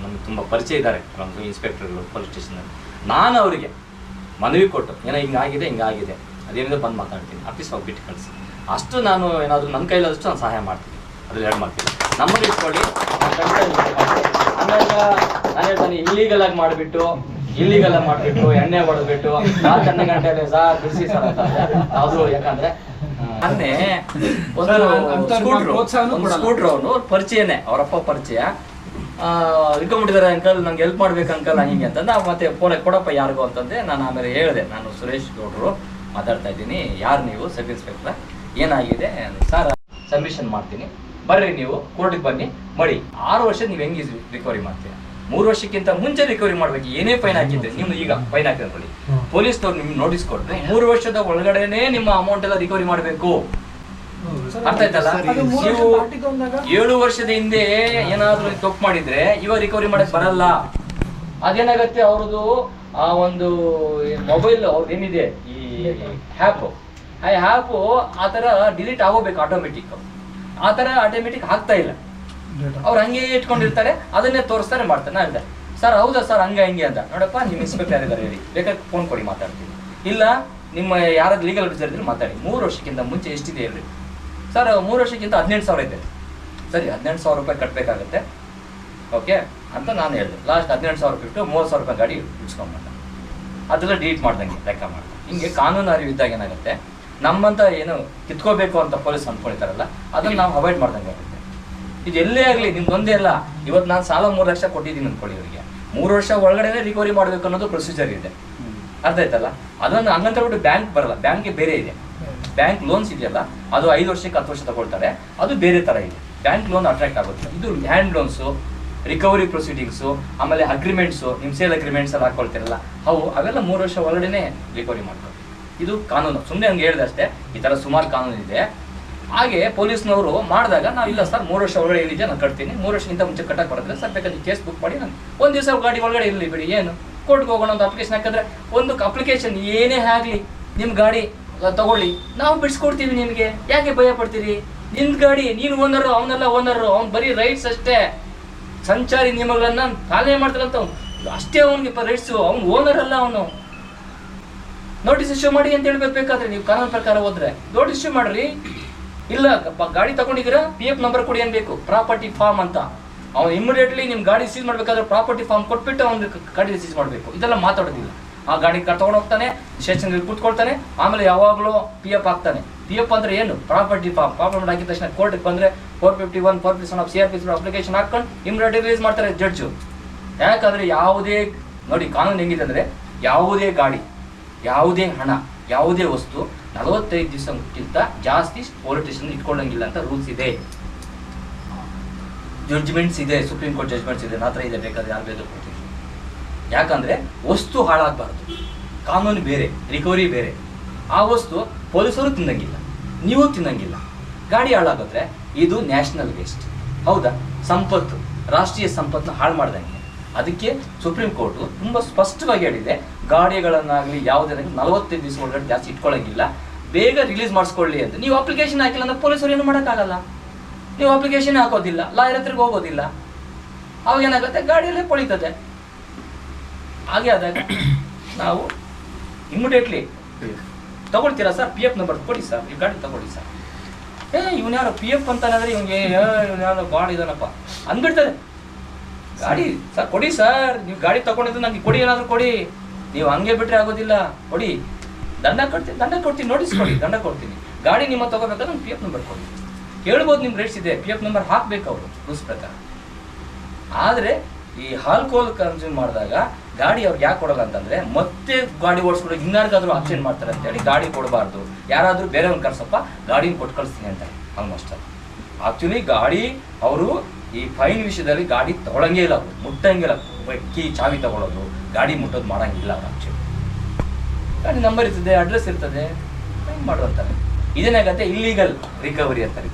S1: ತುಂಬ ಪರಿಚಯ ಇದ್ದಾರೆ, ನಮ್ಮದು ಇನ್ಸ್ಪೆಕ್ಟರ್ಗಳು ಪೊಲೀಸ್ ಸ್ಟೇಷನಲ್ಲಿ. ನಾನು ಅವರಿಗೆ ಮನವಿ ಕೊಟ್ಟು ಏನೋ ಹಿಂಗಾಗಿದೆ ಅದೇನಿದೆ ಬಂದು ಮಾತಾಡ್ತೀನಿ, ಆಫೀಸ್ ಹೋಗಿ ಬಿಟ್ಟು ಕಳಿಸಿ. ಅಷ್ಟು ನಾನು ಏನಾದರೂ ನನ್ನ ಕೈಲಾದಷ್ಟು ನಾನು ಸಹಾಯ ಮಾಡ್ತೀನಿ, ಅದ್ರಲ್ಲಿ ಎರಡು ಮಾಡ್ತೀನಿ. ನಮ್ಮಲ್ಲಿ ಇಟ್ಕೊಳ್ಳಿ. ಆಮೇಲೆ ನಾನು ಹೇಳ್ತಾನೆ ಇಲ್ಲೀಗಲ್ ಆಗಿ ಮಾಡಿಬಿಟ್ಟು ಎಣ್ಣೆ ಹೊಡೆದ್ಬಿಟ್ಟು 4 ಗಂಟೆಯಲ್ಲಿ ಸರ್ ಬಿಡಿಸಿ ಸರ್ ಅಂತ ಅದು. ಯಾಕಂದ್ರೆ ಮೊನ್ನೆ ಒಂದು ಸ್ಕೂಟ್ರ್ ಅವನು ಪರಿಚಯನೇ, ಅವರಪ್ಪ ಪರಿಚಯ, ಇಟ್ಕೊಂಡ್ಬಿಟ್ಟಿದ್ದಾರೆ ಅಂಕಲ್, ನಂಗೆ ಹೆಲ್ಪ್ ಮಾಡ್ಬೇಕು ಅಂಕಲ್ ಹಿಂಗೆ ಅಂತ. ನಾವು ಮತ್ತೆ ಫೋನ್ ಕೊಡಪ್ಪ ಯಾರಿಗೂ ಅಂತಂದೆ. ನಾನು ಆಮೇಲೆ ಹೇಳಿದೆ, ನಾನು ಸುರೇಶ್ ಗೌಡ್ರು ಮಾತಾಡ್ತಾ ಇದ್ದೀನಿ, ಯಾರು ನೀವು? Sub inspector. ಏನಾಗಿದೆ ಸರ್? ಸಬ್ಮಿಷನ್ ಮಾಡ್ತೀನಿ, ಬರ್ರಿ ನೀವು ಕೋರ್ಟಿಗೆ ಬನ್ನಿ ಮಾಡಿ. 6 ವರ್ಷ ನೀವು ಹೆಂಗೆ ರಿಕವರಿ ಮಾಡ್ತೀರಾ? 3 ವರ್ಷಕ್ಕಿಂತ ಮುಂಚೆ ರಿಕವರಿ ಮಾಡ್ಬೇಕು. ಏನೇ ಫೈನ್ ಹಾಕಿದ್ರೆ ನಿಮ್ದು ಈಗ ಫೈನ್ ಹಾಕಿ ಅನ್ಕೊಳ್ಳಿ, ಪೊಲೀಸ್ನವ್ರು ನಿಮ್ಗೆ ನೋಟಿಸ್ ಕೊಟ್ಟರೆ 3 ವರ್ಷದ ಒಳಗಡೆನೆ ನಿಮ್ಮ ಅಮೌಂಟ್ ಎಲ್ಲ ರಿಕವರಿ ಮಾಡಬೇಕು. ಅರ್ಥ ಆಯ್ತಲ್ಲ? ನೀವು 7 ವರ್ಷದ ಹಿಂದೆ ಏನಾದ್ರು ತಪ್ಪು ಮಾಡಿದ್ರೆ ಇವಾಗ ರಿಕವರಿ ಮಾಡಕ್ ಬರಲ್ಲ. ಅದೇನಾಗತ್ತೆ, ಅವ್ರದ್ದು ಆ ಒಂದು ಮೊಬೈಲ್ ಅವ್ರದ್ದು ಏನಿದೆ ಈ ಆ್ಯಪ್, ಆ ಆ್ಯಪ್ ಆ ಥರ ಡಿಲೀಟ್ ಆಗೋಬೇಕು ಆಟೋಮೆಟಿಕ್. ಆ ಥರ ಆಟೋಮೆಟಿಕ್ ಆಗ್ತಾ ಇಲ್ಲ. ಅವ್ರು ಹಂಗೆ ಇಟ್ಕೊಂಡಿರ್ತಾರೆ, ಅದನ್ನೇ ತೋರಿಸ್ತಾರೆ, ಮಾಡ್ತಾರೆ. ನಾನು ಹೇಳಿದೆ, ಸರ್ ಹೌದಾ ಸರ್ ಹಂಗೆ ಅಂತ. ನೋಡಪ್ಪ ನಿಮ್ಮ ಇನ್ಸ್ಪೆಕ್ಟರ್ ಯಾರಿದ್ದಾರೆ ಹೇಳಿ, ಬೇಕಾದ್ರೆ ಫೋನ್ ಕೊಡಿ ಮಾತಾಡ್ತೀನಿ. ಇಲ್ಲ ನಿಮ್ಮ ಯಾರಾದ್ರು ಲೀಗಲ್ ಅಡ್ವೈಸರ್ ಇದ್ರೆ ಮಾತಾಡಿ. 3 ವರ್ಷಕ್ಕಿಂತ ಮುಂಚೆ ಎಷ್ಟಿದೆ ಹೇಳಿ ಸರ್? 3 ವರ್ಷಕ್ಕಿಂತ 18,000 ಇದೆ. ಸರಿ, 18,000 ರೂಪಾಯಿ ಕಟ್ಟಬೇಕಾಗತ್ತೆ, ಓಕೆ ಅಂತ ನಾನು ಹೇಳಿದೆ. ಲಾಸ್ಟ್ 18,000 ಬಿಟ್ಟು 30,000 ರೂಪಾಯಿ ಗಾಡಿ ಇಡ್ಸ್ಕೊಂಡ್ಬಂದ. ಅದೆಲ್ಲ ಡಿಲೀಟ್ ಮಾಡ್ದಂಗೆ ಲೆಕ್ಕ ಮಾಡ್ದೆ. ಹಿಂಗೆ ಕಾನೂನು ಅರಿವು ಇದ್ದಾಗ ಏನಾಗುತ್ತೆ, ನಮ್ಮಂತ ಏನು ಕಿತ್ಕೋಬೇಕು ಅಂತ ಪೊಲೀಸ್ ಅಂದ್ಕೊಳ್ತಾರಲ್ಲ, ಅದನ್ನು ನಾವು ಅವಾಯ್ಡ್ ಮಾಡ್ದಂಗೆ ಆಗುತ್ತೆ. ಇದು ಎಲ್ಲೇ ಆಗಲಿ, ನಿಮ್ದೊಂದೇ ಅಲ್ಲ. ಇವತ್ತು ನಾನು ಸಾಲ 3 ಲಕ್ಷ ಕೊಟ್ಟಿದ್ದೀನಿ ಅಂದ್ಕೊಳ್ಳಿ, ಇವರಿಗೆ 3 ವರ್ಷ ಒಳಗಡೆ ರಿಕವರಿ ಮಾಡಬೇಕು ಅನ್ನೋದು ಪ್ರೊಸೀಜರ್ ಇದೆ. ಅರ್ಥ ಆಯ್ತಲ್ಲ? ಅದನ್ನು ಹಂಗಂತ ಬಿಟ್ಟು ಬ್ಯಾಂಕ್ ಬರಲ್ಲ, ಬ್ಯಾಂಕ್ಗೆ ಬೇರೆ ಇದೆ. ಬ್ಯಾಂಕ್ ಲೋನ್ಸ್ ಇದೆಯಲ್ಲ, ಅದು 5 ವರ್ಷಕ್ಕೆ 10 ವರ್ಷ ತಗೊಳ್ತಾರೆ, ಅದು ಬೇರೆ ಥರ ಇದೆ. ಬ್ಯಾಂಕ್ ಲೋನ್ ಅಟ್ರಾಕ್ಟ್ ಆಗುತ್ತೆ. ಇದು ಹ್ಯಾಂಡ್ ಲೋನ್ಸು, ರಿಕವರಿ ಪ್ರೊಸೀಡಿಂಗ್ಸು, ಆಮೇಲೆ ಅಗ್ರಿಮೆಂಟ್ಸು, ನಿಮ್ಮ ಸೇಲ್ ಅಗ್ರಿಮೆಂಟ್ಸ್ ಎಲ್ಲ ಹಾಕೊಳ್ತಿರಲ್ಲ, ಅವೆಲ್ಲ 3 ವರ್ಷ ಒಳಗಡೆ ರಿಕವರಿ ಮಾಡ್ತಾರೆ. ಇದು ಕಾನೂನು. ಸುಮ್ಮನೆ ಹಂಗೆ ಹೇಳಿದೆ ಅಷ್ಟೇ. ಈ ಥರ ಸುಮಾರು ಕಾನೂನು ಇದೆ. ಹಾಗೆ ಪೊಲೀಸ್ನವರು ಮಾಡಿದಾಗ ನಾವು ಇಲ್ಲ ಸರ್ 3 ವರ್ಷ ಒಳಗಡೆ ಏನಿದೆ ನಾನು ಕಟ್ತೀನಿ, 3 ವರ್ಷಕ್ಕಿಂತ ಮುಂಚೆ ಕಟ್ಟಕ್ಕೆ ಬರೋದಿಲ್ಲ ಸರ್, ಬೇಕಾದ್ರೆ ಕೇಸ್ ಬುಕ್ ಮಾಡಿ ನಾನು ಒಂದು ದಿವಸ ಗಾಡಿ ಒಳಗಡೆ ಇರಲಿ ಬಿಡಿ, ಏನು ಕೋರ್ಟ್ಗೆ ಹೋಗೋಣ ಒಂದು ಅಪ್ಲಿಕೇಶನ್ ಹಾಕಿದ್ರೆ, ಒಂದು ಅಪ್ಲಿಕೇಶನ್ ಏನೇ ಆಗಲಿ ನಿಮ್ಮ ಗಾಡಿ ತಗೊಳ್ಳಿ, ನಾವು ಬಿಡಿಸ್ಕೊಡ್ತೀವಿ ನಿಮಗೆ, ಯಾಕೆ ಭಯ ಪಡ್ತೀರಿ? ನಿನ್ನ ಗಾಡಿ, ನೀನು ಓನರು, ಅವನೆಲ್ಲ ಓನರು, ಅವ್ನು ಬರೀ ರೈಟ್ಸ್ ಅಷ್ಟೇ, ಸಂಚಾರಿ ನಿಯಮಗಳನ್ನ ಪಾಲನೆ ಮಾಡ್ತಾರಂತ ಅಷ್ಟೇ ಅವನಿಗೆ ರೈಟ್ಸು. ಅವ್ನು ಓನರ್ ಅಲ್ಲ, ಅವನು. ನೋಟಿಸ್ ಇಶ್ಯೂ ಮಾಡಿ ಅಂತ ಹೇಳ್ಬೇಕಾದ್ರೆ ನೀವು ಕಾನೂನು ಪ್ರಕಾರ ಹೋದ್ರೆ ನೋಟಿಸ್ ಇಶ್ಯೂ ಮಾಡ್ರಿ. ಇಲ್ಲ ಗಾಡಿ ತಗೊಂಡಿದ್ದೀರಾ, PF ನಂಬರ್ ಕೊಡಿ ಅನ್ಬೇಕು, ಪ್ರಾಪರ್ಟಿ ಫಾರ್ಮ್ ಅಂತ. ಅವ್ನು ಇಮಿಡಿಯೇಟ್ಲಿ ನಿಮ್ಮ ಗಾಡಿ ಸೀಸ್ ಮಾಡ್ಬೇಕಾದ್ರೆ ಪ್ರಾಪರ್ಟಿ ಫಾರ್ಮ್ ಕೊಟ್ಬಿಟ್ಟು ಅವ್ನಿಗೆ ಗಾಡಿ ಸೀಸ್ ಮಾಡಬೇಕು. ಇದೆಲ್ಲ ಮಾತಾಡೋದಿಲ್ಲ. ಆ ಗಾಡಿ ತಗೊಂಡು ಹೋಗ್ತಾನೆ, ಸ್ಟೇಷನ್ಗೆ ಕೂತ್ಕೊಳ್ತಾನೆ, ಆಮೇಲೆ ಯಾವಾಗಲೂ PF ಹಾಕ್ತಾನೆ. PF ಅಂದ್ರೆ ಏನು? Property form. ಪ್ರಾಪರ್ಟಿ ಹಾಕಿದ ತಕ್ಷಣ ಕೋರ್ಟಿಗೆ ಬಂದರೆ 451, 457 ಆಫ್ CRPC ಅಪ್ಲಿಕೇಶನ್ ಹಾಕೊಂಡು ಇಮಿಡಿಯೇಟ್ಲಿ ರಿಲೀಸ್ ಮಾಡ್ತಾರೆ ಜಡ್ಜು. ಯಾಕಂದರೆ ಯಾವುದೇ ನೋಡಿ ಕಾನೂನು ಹೆಂಗಿದೆ ಅಂದರೆ, ಯಾವುದೇ ಗಾಡಿ, ಯಾವುದೇ ಹಣ, ಯಾವುದೇ ವಸ್ತು 45 ದಿವಸಕ್ಕಿಂತ ಜಾಸ್ತಿ ಪೊಲೀಸ್ ಸ್ಟೇಷನ್ ಇಟ್ಕೊಳ್ಳಂಗಿಲ್ಲ ಅಂತ ರೂಲ್ಸ್ ಇದೆ. ಜಡ್ಜ್ಮೆಂಟ್ಸ್ ಇದೆ, ಸುಪ್ರೀಂ ಕೋರ್ಟ್ ಜಡ್ಜ್ಮೆಂಟ್ಸ್ ಇದೆ, ಮಾತ್ರ ಇದೆ, ಬೇಕಾದ್ರೆ ಯಾರು ಬೇಕು ಕೊಡ್ತೀವಿ. ಯಾಕಂದರೆ ವಸ್ತು ಹಾಳಾಗಬಾರ್ದು. ಕಾನೂನು ಬೇರೆ, ರಿಕವರಿ ಬೇರೆ. ಆ ವಸ್ತು ಪೊಲೀಸರು ತಿನ್ನಂಗಿಲ್ಲ, ನೀವು ತಿನ್ನಂಗಿಲ್ಲ. ಗಾಡಿ ಹಾಳಾಗಿದ್ರೆ ಇದು ನ್ಯಾಷನಲ್ ವೇಸ್ಟ್, ಹೌದಾ? ಸಂಪತ್ತು, ರಾಷ್ಟ್ರೀಯ ಸಂಪತ್ತನ್ನ ಹಾಳು ಮಾಡ್ದಂಗೆ. ಅದಕ್ಕೆ ಸುಪ್ರೀಂ ಕೋರ್ಟು ತುಂಬ ಸ್ಪಷ್ಟವಾಗಿ ಹೇಳಿದೆ, ಗಾಡಿಗಳನ್ನಾಗಲಿ ಯಾವುದೇ 45 ದಿವಸ ಒಳಗಡೆ ಜಾಸ್ತಿ ಇಟ್ಕೊಳ್ಳೋಂಗಿಲ್ಲ, ಬೇಗ ರಿಲೀಸ್ ಮಾಡಿಸ್ಕೊಳ್ಳಿ ಅಂತ. ನೀವು ಅಪ್ಲಿಕೇಶನ್ ಹಾಕಿಲ್ಲ ಅಂದ್ರೆ ಪೊಲೀಸರು ಏನು ಮಾಡೋಕ್ಕಾಗಲ್ಲ. ನೀವು ಅಪ್ಲಿಕೇಶನ್ ಹಾಕೋದಿಲ್ಲ, ಲಾಯರ್ ಹತ್ರಕ್ಕೆ ಹೋಗೋದಿಲ್ಲ, ಅವಾಗ ಏನಾಗುತ್ತೆ, ಗಾಡಿಯಲ್ಲೇ ಪೊಳಿತದೆ. ಹಾಗೆ ಆದಾಗ ನಾವು ಇಮಿಡಿಯೇಟ್ಲಿ ತಗೊಳ್ತೀರಾ ಸರ್, PF ನಂಬರ್ ಕೊಡಿ ಸರ್, ಈ ಗಾಡಿ ತಗೊಳ್ಳಿ ಸರ್. ಇವನು ಯಾರು PF ಅಂತಾನಂದ್ರೆ ಇವ್ನಿಗೆ ಇವನು ಯಾರೋ ಭಾಳ ಇದಾನಪ್ಪ ಅಂದ್ಬಿಡ್ತಾರೆ. ಗಾಡಿ ಸರ್ ಕೊಡಿ ಸರ್, ನೀವು ಗಾಡಿ ತಗೊಂಡಿದ್ದು ನನಗೆ ಕೊಡಿ, ಏನಾದರೂ ಕೊಡಿ. ನೀವು ಹಂಗೆ ಬಿಟ್ಟರೆ ಆಗೋದಿಲ್ಲ, ಕೊಡಿ, ದಂಡ ಕೊಡ್ತೀನಿ, ನೋಟಿಸ್ ಕೊಡಿ, ದಂಡ ಕೊಡ್ತೀನಿ. ಗಾಡಿ ನಿಮ್ಮ ತಗೋಬೇಕಾದ್ರೆ ನಂಗೆ PF ನಂಬರ್ ಕೊಡಿ. ಕೇಳ್ಬೋದು, ನಿಮ್ಮ ರೇಟ್ಸ್ ಇದೆ, PF ನಂಬರ್ ಹಾಕಬೇಕು ಅವರು ರೂಲ್ಸ್ ಪ್ರಕಾರ. ಆದರೆ ಈ ಆಲ್ಕೋಹಾಲ್ ಕನ್ಸ್ಯೂಮ್ ಮಾಡಿದಾಗ ಗಾಡಿ ಅವ್ರಿಗೆ ಯಾಕೆ ಕೊಡಲ್ಲ ಅಂತಂದ್ರೆ, ಮತ್ತೆ ಗಾಡಿ ಓಡಿಸ್ಕೊಂಡು ಇನ್ನಾರ್ಗಾದ್ರೂ ಆಪ್ಷನ್ ಮಾಡ್ತಾರೆ ಅಂತೇಳಿ ಗಾಡಿ ಕೊಡಬಾರ್ದು. ಯಾರಾದರೂ ಬೇರೆಯವ್ರನ್ನ ಕರ್ಸಪ್ಪ, ಗಾಡಿನ ಕೊಟ್ಟು ಕಳಿಸ್ತೀನಿ ಅಂತಾರೆ ಆಲ್ಮೋಸ್ಟ್. ಆಕ್ಚುಲಿ ಗಾಡಿ ಅವರು ಈ ಫೈನ್ ವಿಷಯದಲ್ಲಿ ಗಾಡಿ ತಗೊಳಂಗೇ ಇಲ್ಲ, ಅವರು ಮುಟ್ಟಂಗಿಲ್ಲ. ಕೀ ಚಾವಿ ತಗೊಳ್ಳೋದು, ಗಾಡಿ ಮುಟ್ಟೋದು ಮಾಡಂಗಿಲ್ಲ ಅವ್ರು. ಆಕ್ಚುಲಿ ಗಾಡಿ ನಂಬರ್ ಇರ್ತದೆ, ಅಡ್ರೆಸ್ ಇರ್ತದೆ, ಫೈನ್ ಮಾಡುವಂತಾರೆ. ಇದೇನಾಗತ್ತೆ, ಇಲ್ಲೀಗಲ್ ರಿಕವರಿ ಅಂತಾರೆ.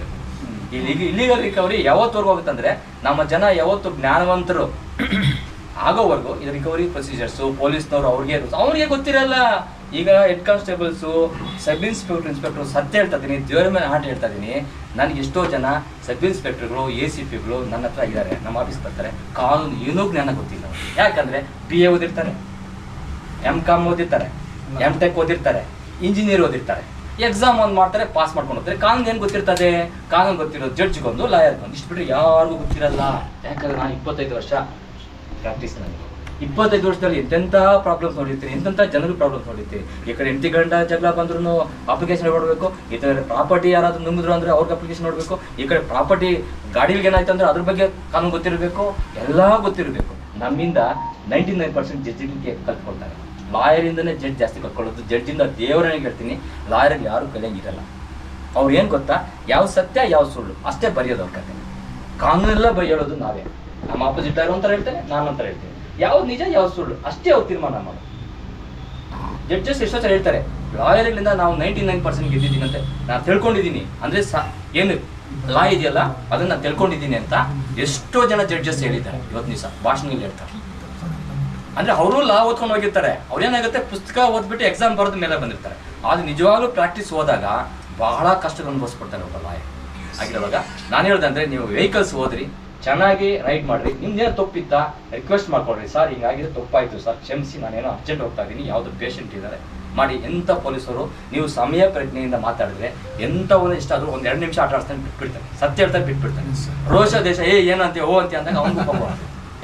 S1: ಇಲ್ಲೀಗಲ್ ರಿಕವರಿ ಯಾವತ್ತವರೆಗೂ ಹೋಗುತ್ತಂದ್ರೆ, ನಮ್ಮ ಜನ ಯಾವತ್ತು ಜ್ಞಾನವಂತರು ಆಗೋವರೆಗೂ ಇದು ರಿಕವರಿ ಪ್ರೊಸೀಜರ್ಸು ಪೊಲೀಸ್ನವರು ಅವ್ರಿಗೆ ಗೊತ್ತಿರಲ್ಲ. ಈಗ ಹೆಡ್ ಕಾನ್ಸ್ಟೇಬಲ್ಸು, ಸಬ್ ಇನ್ಸ್ಪೆಕ್ಟರ್ ಸತ್ಯ ಹೇಳ್ತಾ ಇದ್ದೀನಿ, ದೇವರ ಮೇಲೆ ಆಟ ಹೇಳ್ತಾ ಇದ್ದೀನಿ. ನನಗೆ ಎಷ್ಟೋ ಜನ ಸಬ್ ಇನ್ಸ್ಪೆಕ್ಟರ್ಗಳು, ACPಗಳು ನನ್ನ ಹತ್ರ ಇದ್ದಾರೆ, ನಮ್ಮ ಆಫೀಸ್ ಬರ್ತಾರೆ. ಕಾನೂನು ಏನೂ ಜ್ಞಾನ ಗೊತ್ತಿಲ್ಲ. ಯಾಕಂದರೆ BA ಓದಿರ್ತಾರೆ, MCOM ಓದಿರ್ತಾರೆ, MTech ಓದಿರ್ತಾರೆ, ಇಂಜಿನಿಯರ್ ಓದಿರ್ತಾರೆ, ಎಕ್ಸಾಮ್ ಒಂದು ಮಾಡ್ತಾರೆ, ಪಾಸ್ ಮಾಡ್ಕೊಂಡು ಹೋಗ್ತಾರೆ. ಕಾನೂನು ಏನು ಗೊತ್ತಿರ್ತದೆ? ಕಾನೂನು ಗೊತ್ತಿರೋದು ಜಡ್ಜ್ಗೊಂದು, ಲಾಯರ್ಗೊಂದು, ಇಷ್ಟು ಬಿಟ್ಟರೆ ಯಾರಿಗೂ ಗೊತ್ತಿರಲ್ಲ. ಯಾಕಂದರೆ ನಾನು 25 ವರ್ಷ ಪ್ರಾಕ್ಟೀಸ್. ನನಗೆ 25 ವರ್ಷದಲ್ಲಿ ಎಂತೆಂಥ ಪ್ರಾಬ್ಲಮ್ಸ್ ನೋಡಿರ್ತೀನಿ, ಎಂತೆಂಥ ಜನರು ಪ್ರಾಬ್ಲಮ್ಸ್ ನೋಡಿರ್ತೀನಿ. ಈ ಕಡೆ ಹೆಂಡತಿ ಗಂಡ ಜಗಳ ಬಂದ್ರೂ ಅಪ್ಲಿಕೇಶನ್ ನೋಡಬೇಕು, ಈ ಕಡೆ ಪ್ರಾಪರ್ಟಿ ಯಾರಾದರೂ ನುಂಗಿದ್ರು ಅಂದರೆ ಅವ್ರಿಗೆ ಅಪ್ಲಿಕೇಶನ್ ನೋಡಬೇಕು, ಈ ಕಡೆ ಪ್ರಾಪರ್ಟಿ ಗಾಡಿಗೆ ಏನಾಯ್ತು ಅಂದರೆ ಅದ್ರ ಬಗ್ಗೆ ಕಾನೂನು ಗೊತ್ತಿರಬೇಕು, ಎಲ್ಲ ಗೊತ್ತಿರಬೇಕು. ನಮ್ಮಿಂದ 99% ಜಡ್ಜಿಗೆ ಕಲ್ತ್ಕೊಳ್ತಾರೆ. ಲಾಯರಿಂದನೇ ಜಡ್ಜ್ ಜಾಸ್ತಿ ಕಲ್ತ್ಕೊಳ್ಳೋದು. ಜಡ್ಜಿಂದ ದೇವರನಿಗೆ ಹೇಳ್ತೀನಿ, ಲಾಯರಲ್ಲಿ ಯಾರೂ ಕಲಿಯಂಗಿರಲ್ಲ. ಅವ್ರು ಏನು ಗೊತ್ತಾ, ಯಾವ ಸತ್ಯ ಯಾವ ಸುಳ್ಳು ಅಷ್ಟೇ ಬರೆಯೋದು ಅವ್ರ ಕತೆ. ಕಾನೂನೆಲ್ಲ ಹೇಳೋದು ನಾವೇ. ನಮ್ಮ ಆಪೋಸಿಟ್ ಯಾರು ಅಂತಾರೆ ಹೇಳ್ತೇನೆ, ನಾನು ಅಂತಾರೆ ಹೇಳ್ತೇನೆ. ಯಾವ್ದು ನಿಜ ಯಾವ್ದು ಸುಳ್ಳು ಅಷ್ಟೇ ಅವ್ರು ತೀರ್ಮಾನ ಮಾಡೋದು. ಜಡ್ಜಸ್ ಎಷ್ಟೋ ಸಲ ಹೇಳ್ತಾರೆ, ಲಾಯರ್ಗಳಿಂದ ನಾವು 99% ಗೆದ್ದಿದ್ದೀನಿ ಅಂತ ನಾನು ತಿಳ್ಕೊಂಡಿದ್ದೀನಿ. ಅಂದರೆ ಏನು ಲಾ ಇದೆಯಲ್ಲ ಅದನ್ನ ನಾನು ತಿಳ್ಕೊಂಡಿದ್ದೀನಿ ಅಂತ ಎಷ್ಟೋ ಜನ ಜಡ್ಜಸ್ ಹೇಳಿದ್ದಾರೆ. ಇವತ್ತು ದಿವಸ ಭಾಷಣದಲ್ಲಿ ಹೇಳ್ತಾರೆ. ಅಂದರೆ ಅವರು ಲಾ ಓದ್ಕೊಂಡು ಹೋಗಿರ್ತಾರೆ. ಅವ್ರೇನಾಗುತ್ತೆ, ಪುಸ್ತಕ ಓದ್ಬಿಟ್ಟು ಎಕ್ಸಾಮ್ ಬರೋದ ಮೇಲೆ ಬಂದಿರ್ತಾರೆ. ಆದರೆ ನಿಜವಾಗ್ಲೂ ಪ್ರಾಕ್ಟೀಸ್ ಹೋದಾಗ ಬಹಳ ಕಷ್ಟಗಳು ಅನುಭವಿಸ್ಕೊಡ್ತಾರೆ ಒಬ್ಬ ಲಾಯರ್ ಆಗಿರುವಾಗ. ನಾನು ಹೇಳ್ದಂದ್ರೆ, ನೀವು ವೆಹಿಕಲ್ಸ್ ಹೋದ್ರಿ, ಚೆನ್ನಾಗಿ ರೈಡ್ ಮಾಡ್ರಿ, ನಿಮ್ದೇನೋ ತಪ್ಪಿತ್ತ ರಿಕ್ವೆಸ್ಟ್ ಮಾಡ್ಕೊಡ್ರಿ, ಸರ್ ಹಿಂಗಾಗಿದೆ, ತಪ್ಪಾಯ್ತು ಸರ್, ಕ್ಷಮಿಸಿ, ನಾನೇನೋ ಅರ್ಜೆಂಟ್ ಹೋಗ್ತಾ ಇದ್ದೀನಿ, ಯಾವುದು ಪೇಷಂಟ್ ಇದ್ದಾರೆ ಮಾಡಿ. ಎಂಥ ಪೊಲೀಸರು ನೀವು ಸಮಯ ಪ್ರಜ್ಞೆಯಿಂದ ಮಾತಾಡಿದ್ರೆ ಎಂಥವನ್ನ ಇಷ್ಟ ಆದರೂ 1-2 ನಿಮಿಷ ಆಟ ಆಡ್ತಾನೆ ಬಿಟ್ಬಿಡ್ತಾನೆ, ಸತ್ಯ ಹೇಳ್ತಾನೆ ಬಿಟ್ಬಿಡ್ತಾನೆ. ರೋಷ ದೇಶ ಏನಂತೆ ಓ ಅಂತ ಅಂದಾಗ ಅವ್ನಿಗೂ ಪಾಪ.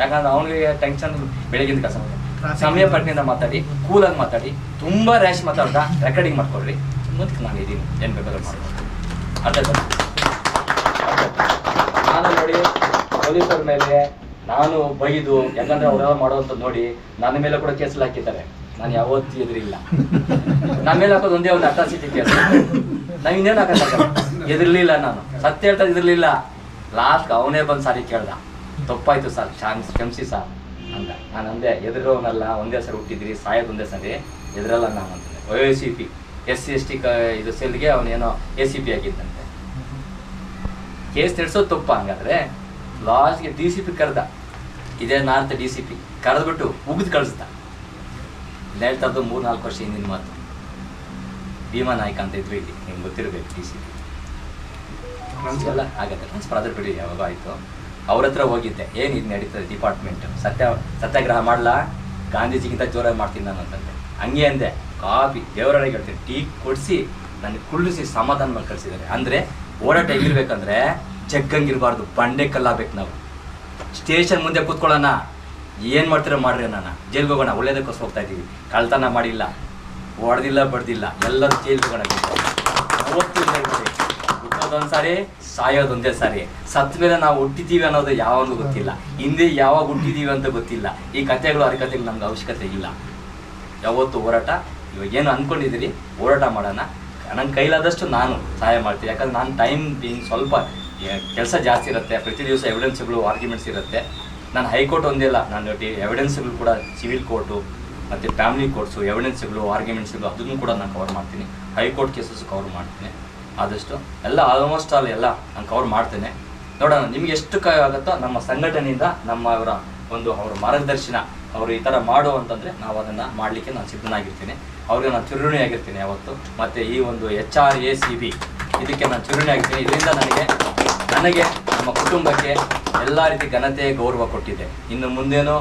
S1: ಯಾಕಂದ್ರೆ ಅವನಿಗೆ ಟೆನ್ಷನ್ ಬೆಳಗಿಂದ ಕೆಲಸ ಮಾಡಿ. ಸಮಯ ಪ್ರಜ್ಞೆಯಿಂದ ಮಾತಾಡಿ, ಕೂಲಾಗಿ ಮಾತಾಡಿ, ತುಂಬ ರ್ಯಾಶ್ ಮಾತಾಡ್ತಾ ರೆಕಾರ್ಡಿಂಗ್ ಮಾಡ್ಕೊಡ್ರಿ. ಮುಂದಕ್ಕೆ ನಾನು ಇದ್ದೀನಿ, ಏನು ಬೇಕಾದ್ರೂ ಮಾಡ್ಕೊಡ್ರಿ. ಅರ್ಥ ನಾನು ನೋಡಿ ಪೊಲೀಸರ ಮೇಲೆ ನಾನು ಬೈದು, ಯಾಕಂದ್ರೆ ಅವರೆಲ್ಲ ಮಾಡೋವಂಥದ್ದು ನೋಡಿ ನನ್ನ ಮೇಲೆ ಕೂಡ ಕೇಸಲ್ಲಿ ಹಾಕಿದ್ದಾರೆ. ನಾನು ಯಾವತ್ತೂ ಎದುರಿಲ್ಲ. ನನ್ನ ಮೇಲೆ ಹಾಕೋದು ಒಂದೇ ಒಂದು ಅಟ್ರಾಸಿಟಿ ಕೇಸ್. ನಾವು ಇನ್ನೇನು ಹಾಕೋಕ್ಕಾಗಲ್ಲ, ಎದುರ್ಲಿಲ್ಲ. ನಾನು ಸತ್ಯ ಹೇಳ್ತಾ ಎದುರ್ಲಿಲ್ಲ. ಲಾಸ್ಟ್ ಅವನೇ ಬಂದು ಸಾರಿ ಕೇಳ್ದ, ತಪ್ಪಾಯ್ತು ಸರ್, ಕ್ಷಮಿಸಿ ಸರ್ ಅಂತ. ನಾನು ಅಂದೆ, ಎದುರೋನಲ್ಲ, ಒಂದೇ ಸರಿ ಹುಟ್ಟಿದ್ರಿ, ಸಾಯೋದು ಒಂದೇ ಸರಿ, ಎದುರಲ್ಲ ನಾನು ಅಂತಂದೆ. OACP SC/ST ಇದು ಸೆಲ್ಗೆ ಅವನೇನೋ ACP ಆಗಿದ್ದಂತೆ. ಕೇಸ್ ನಡೆಸೋದು ತಪ್ಪ. ಹಂಗಾದ್ರೆ ಲಾಸ್ಟ್ಗೆ DCP ಕರೆದ, ಇದೇ ನಾರ್ತ್ DCP ಕರೆದ್ಬಿಟ್ಟು ಉಗಿದು ಕಳಿಸ್ದ. ಹೇಳ್ತಾ ಇದ್ದು 3-4 ವರ್ಷ ಹಿಂದಿನ ಮಾತು. ಭೀಮಾ ನಾಯ್ಕ ಅಂತ ಇದ್ರು ಇಲ್ಲಿ, ನಿಮ್ಗೆ ಗೊತ್ತಿರಬೇಕು. DCP ಎಲ್ಲ ಆಗತ್ತೆ, ಟ್ರಾನ್ಸ್ಫರ್ ಆದ್ರೆ ಬಿಡಿ, ಯಾವಾಗ ಆಯಿತು. ಅವ್ರ ಹತ್ರ ಹೋಗಿದ್ದೆ, ಏನು ಇದು ನಡೀತದೆ ಡಿಪಾರ್ಟ್ಮೆಂಟ್, ಸತ್ಯಾಗ್ರಹ ಮಾಡಲಾ, ಗಾಂಧೀಜಿಗಿಂತ ಜೋರಾಗಿ ಮಾಡ್ತೀನಿ ನಾನು ಅಂತಂದೆ. ಹಂಗೆ ಅಂದೆ, ಕಾಫಿ ದೇವರೊಳಗೆ ಹೇಳ್ತೀನಿ, ಟೀ ಕೊಡಿಸಿ ನನಗೆ ಕುಳ್ಳಿಸಿ ಸಮಾಧಾನ ಮಾಡಿ ಕಳಿಸಿದ್ದಾರೆ. ಅಂದರೆ ಓಡಾಟ ಹೇಗಿರ್ಬೇಕಂದ್ರೆ ಜಗ್ಗಂಗಿರಬಾರ್ದು, ಬಂಡೆ ಕಲ್ಲಾಗಬೇಕು. ನಾವು ಸ್ಟೇಷನ್ ಮುಂದೆ ಕೂತ್ಕೊಳ್ಳೋಣ, ಏನು ಮಾಡ್ತೀರೋ ಮಾಡ್ರಿ, ನಾನು ಜೈಲ್ಗೆ ಹೋಗೋಣ, ಒಳ್ಳೇದಕ್ಕೋಸ್ಕರ ಹೋಗ್ತಾ ಇದ್ದೀವಿ, ಕಳ್ತನ ಮಾಡಿಲ್ಲ, ಹೊಡೆದಿಲ್ಲ, ಬಡ್ದಿಲ್ಲ, ಎಲ್ಲರೂ ಜೈಲ್ಗೆ ಹೋಗೋಣ. ಹುಟ್ಟೋದೊಂದು ಸಾರಿ, ಸಾಯೋದೊಂದೇ ಸಾರಿ. ಸತ್ತ ಮೇಲೆ ನಾವು ಹುಟ್ಟಿದ್ದೀವಿ ಅನ್ನೋದು ಯಾವಾಗಲೂ ಗೊತ್ತಿಲ್ಲ, ಹಿಂದೆ ಯಾವಾಗ ಹುಟ್ಟಿದ್ದೀವಿ ಅಂತ ಗೊತ್ತಿಲ್ಲ. ಈ ಕಥೆಗಳು ಹರಿಕಥೆಗಳು ನಮ್ಗೆ ಅವಶ್ಯಕತೆ ಇಲ್ಲ. ಯಾವತ್ತು ಹೋರಾಟ, ಇವಾಗ ಏನು ಅಂದ್ಕೊಂಡಿದ್ದೀರಿ ಹೋರಾಟ ಮಾಡೋಣ. ನನ್ನ ಕೈಲಾದಷ್ಟು ನಾನು ಸಹಾಯ ಮಾಡ್ತೀನಿ. ಯಾಕಂದ್ರೆ ನಾನು ಟೈಮ್ ಸ್ವಲ್ಪ ಕೆಲಸ ಜಾಸ್ತಿ ಇರುತ್ತೆ, ಪ್ರತಿ ದಿವಸ ಎವಿಡೆನ್ಸ್ಗಳು, ಆರ್ಗ್ಯುಮೆಂಟ್ಸ್ ಇರುತ್ತೆ. ನಾನು ಹೈಕೋರ್ಟ್ ಒಂದೇ ಅಲ್ಲ, ನಾನು ಎವಿಡೆನ್ಸ್ಗಳು ಕೂಡ ಸಿವಿಲ್ ಕೋರ್ಟು ಮತ್ತು ಫ್ಯಾಮಿಲಿ ಕೋರ್ಟ್ಸು, ಎವಿಡೆನ್ಸ್ಗಳು, ಆರ್ಗ್ಯುಮೆಂಟ್ಸ್ಗಳು ಅದನ್ನು ಕೂಡ ನಾನು ಕವರ್ ಮಾಡ್ತೀನಿ. ಹೈಕೋರ್ಟ್ ಕೇಸಸ್ ಕವರ್ ಮಾಡ್ತೀನಿ. ಆದಷ್ಟು ಎಲ್ಲ ಆಲ್ಮೋಸ್ಟ್ ಆಲ್ ಎಲ್ಲ ನಾನು ಕವರ್ ಮಾಡ್ತೇನೆ. ನೋಡೋಣ ನಿಮ್ಗೆ ಎಷ್ಟು ಆಗುತ್ತೋ ನಮ್ಮ ಸಂಘಟನೆಯಿಂದ, ಅವರ ಮಾರ್ಗದರ್ಶನ, ಅವರು ಈ ಥರ ಮಾಡು ಅಂತಂದರೆ ನಾವು ಅದನ್ನು ಮಾಡಲಿಕ್ಕೆ ನಾನು ಸಿದ್ಧನಾಗಿರ್ತೀನಿ. ಅವ್ರಿಗೆ ನಾನು ಚಿರುಣಿಯಾಗಿರ್ತೀನಿ ಯಾವತ್ತು. ಮತ್ತು ಈ ಒಂದು HRACB ಇದಕ್ಕೆ ನಾನು ಚಿರುಣಿಯಾಗಿರ್ತೀನಿ. ಇದರಿಂದ ನನಗೆ ನಮ್ಮ ಕುಟುಂಬಕ್ಕೆ ಎಲ್ಲ ರೀತಿ ಘನತೆ ಗೌರವ ಕೊಟ್ಟಿದೆ. ಇನ್ನು ಮುಂದೇನೂ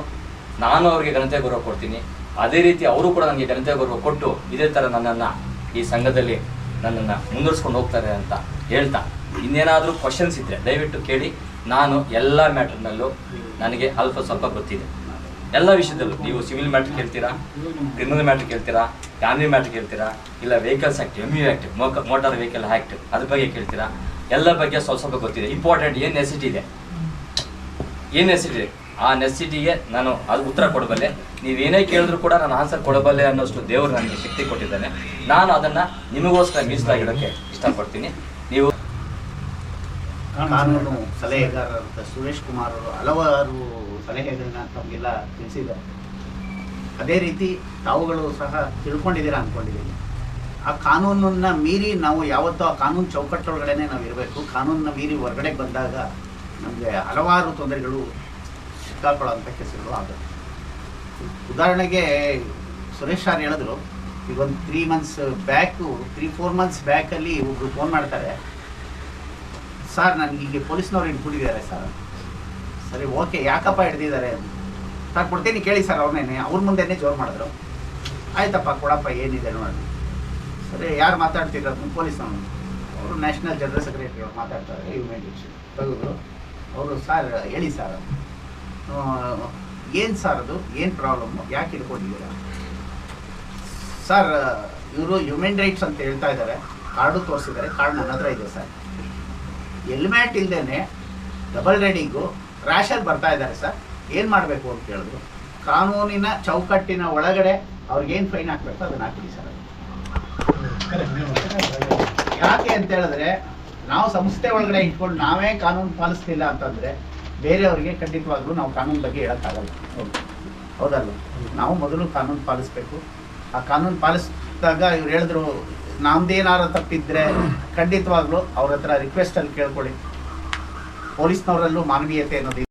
S1: ನಾನು ಅವ್ರಿಗೆ ಘನತೆ ಗೌರವ ಕೊಡ್ತೀನಿ. ಅದೇ ರೀತಿ ಅವರು ಕೂಡ ನನಗೆ ಘನತೆ ಗೌರವ ಕೊಟ್ಟು ಇದೇ ಥರ ನನ್ನನ್ನು ಈ ಸಂಘದಲ್ಲಿ ನನ್ನನ್ನು ಮುಂದುವರಿಸ್ಕೊಂಡು ಹೋಗ್ತಾರೆ ಅಂತ ಹೇಳ್ತಾ, ಇನ್ನೇನಾದರೂ ಕ್ವಶನ್ಸ್ ಇದ್ದರೆ ದಯವಿಟ್ಟು ಕೇಳಿ. ನಾನು ಎಲ್ಲ ಮ್ಯಾಟ್ರ್ನಲ್ಲೂ ನನಗೆ ಅಲ್ಪ ಸ್ವಲ್ಪ ಗೊತ್ತಿದೆ, ಎಲ್ಲ ವಿಷಯದಲ್ಲೂ. ನೀವು ಸಿವಿಲ್ ಮ್ಯಾಟ್ರ್ ಕೇಳ್ತೀರಾ, ಕ್ರಿಮಿನಲ್ ಮ್ಯಾಟ್ರ್ ಕೇಳ್ತೀರಾ, ಫ್ಯಾಮಿಲಿ ಮ್ಯಾಟ್ರ್ ಕೇಳ್ತೀರಾ, ಇಲ್ಲ vehicles act, MU act, motor vehicle act ಅದ್ರ ಬಗ್ಗೆ ಕೇಳ್ತೀರಾ, ಎಲ್ಲ ಬಗ್ಗೆ ಸ್ವಲ್ಪ ಗೊತ್ತಿದೆ. ಇಂಪಾರ್ಟೆಂಟ್ ಏನು ನೆಸಿಟಿ ಇದೆ, ಆ ನೆಸಿಟಿಗೆ ನಾನು ಅದು ಉತ್ತರ ಕೊಡಬಲ್ಲೆ. ನೀವೇನೇ ಕೇಳಿದ್ರು ಕೂಡ ನಾನು ಆನ್ಸರ್ ಕೊಡಬಲ್ಲೆ ಅನ್ನೋಷ್ಟು ದೇವರು ನನಗೆ ಶಕ್ತಿ ಕೊಟ್ಟಿದ್ದಾನೆ. ನಾನು ಅದನ್ನು ನಿಮಗೋಸ್ಕರ ಮೀಸಲಾಗಿಡೋಕ್ಕೆ ಇಷ್ಟಪಡ್ತೀನಿ. ನೀವು
S2: ಕಾನೂನು ಸಲಹೆಗಾರರಾದ ಸುರೇಶ್ ಕುಮಾರ್ ಅವರು ಹಲವಾರು ಸಲಹೆಗಳನ್ನ ತಮಗೆಲ್ಲ ತಿಳಿಸಿದ್ದಾರೆ. ಅದೇ ರೀತಿ ತಾವುಗಳು ಸಹ ತಿಳ್ಕೊಂಡಿದ್ದೀರಾ ಅಂದ್ಕೊಂಡಿದ್ದೀನಿ. ಆ ಕಾನೂನನ್ನು ಮೀರಿ ನಾವು ಯಾವತ್ತೂ ಆ ಕಾನೂನು ಚೌಕಟ್ಟೊಳಗಡೆ ನಾವು ಇರಬೇಕು. ಕಾನೂನನ್ನ ಮೀರಿ ಹೊರಗಡೆ ಬಂದಾಗ ನಮಗೆ ಹಲವಾರು ತೊಂದರೆಗಳು ಸಿಕ್ಕಾಕೊಳ್ಳೋಂಥ ಕೆಲಸಗಳು ಆಗುತ್ತೆ. ಉದಾಹರಣೆಗೆ ಸುರೇಶ್ ಸರ್ ಹೇಳಿದ್ರು, ಈಗ ಒಂದು 3-4 ಮಂತ್ಸ್ ಬ್ಯಾಕಲ್ಲಿ ಒಬ್ಬರು ಫೋನ್ ಮಾಡ್ತಾರೆ, ಸರ್ ನನಗೆ ಈಗ ಪೊಲೀಸ್ನವ್ರು ಹಿಡ್ಕೊಂಡಿದ್ದಾರೆ ಸರ್. ಸರಿ, ಓಕೆ, ಯಾಕಪ್ಪ ಹಿಡ್ದಿದ್ದಾರೆ? ಸರ್ ಕೊಡ್ತೀನಿ ಕೇಳಿ ಸರ್. ಅವ್ರ ಮುಂದೆನೇ ಜೋರು ಮಾಡಿದ್ರು. ಆಯ್ತಪ್ಪ ಕೊಡಪ್ಪ, ಏನಿದೆ ನೋಡಿ. ಸರಿ, ಯಾರು ಮಾತಾಡ್ತಿರೋದು? ಪೊಲೀಸ್ನವ್ರು. ಅವರು ನ್ಯಾಷನಲ್ ಜನರಲ್ ಸೆಕ್ರೆಟರಿ ಅವ್ರು ಮಾತಾಡ್ತಾರೆ. ತೆಗೆದ್ರು ಅವರು, ಸರ್ ಹೇಳಿ ಸರ್, ಏನು ಸರ್ ಅದು, ಏನು ಪ್ರಾಬ್ಲಮ್ಮು, ಯಾಕೆ ಹಿಡ್ಕೊಂಡಿದ್ದೀರಾ? ಸರ್ ಇವರು ಹ್ಯೂಮನ್ ರೈಟ್ಸ್ ಅಂತ ಹೇಳ್ತಾ ಇದ್ದಾರೆ, ಕಾರ್ಡು ತೋರಿಸಿದ್ದಾರೆ, ಕಾರ್ಡ್ ನನ್ನ ಹತ್ರ ಇದೆ ಸರ್. ಹೆಲ್ಮೆಟ್ ಇಲ್ಲದೇ ಡಬಲ್ ರೈಡಿಂಗು ರ್ಯಾಶಲ್ಲಿ ಬರ್ತಾ ಇದ್ದಾರೆ ಸರ್, ಏನು ಮಾಡಬೇಕು ಅಂತ ಕೇಳಿದ್ರು. ಕಾನೂನಿನ ಚೌಕಟ್ಟಿನ ಒಳಗಡೆ ಅವ್ರಿಗೇನು ಫೈನ್ ಹಾಕಬೇಕು ಅದನ್ನು ಹಾಕಿರಿ ಸರ್. ಯಾಕೆ ಅಂತ ಹೇಳಿದ್ರೆ, ನಾವು ಸಂಸ್ಥೆ ಒಳಗಡೆ ಇಟ್ಕೊಂಡು ನಾವೇ ಕಾನೂನು ಪಾಲಿಸ್ತಿಲ್ಲ ಅಂತಂದರೆ ಬೇರೆಯವ್ರಿಗೆ ಖಂಡಿತವಾಗ್ಲೂ ನಾವು ಕಾನೂನು ಬಗ್ಗೆ ಹೇಳೋಕ್ಕಾಗಲ್ಲ. ಹೌದಲ್ಲ? ನಾವು ಮೊದಲು ಕಾನೂನು ಪಾಲಿಸ್ಬೇಕು. ಆ ಕಾನೂನು ಪಾಲಿಸಿದಾಗ ಇವ್ರು ಹೇಳಿದ್ರು, ನಮ್ದೇನಾರು ತಪ್ಪಿದ್ರೆ ಖಂಡಿತವಾಗ್ಲೂ ಅವ್ರ ಹತ್ರ ರಿಕ್ವೆಸ್ಟಲ್ಲಿ ಕೇಳ್ಕೊಳ್ಳಿ. ಪೊಲೀಸ್ನವರಲ್ಲೂ ಮಾನವೀಯತೆ ಅನ್ನೋದು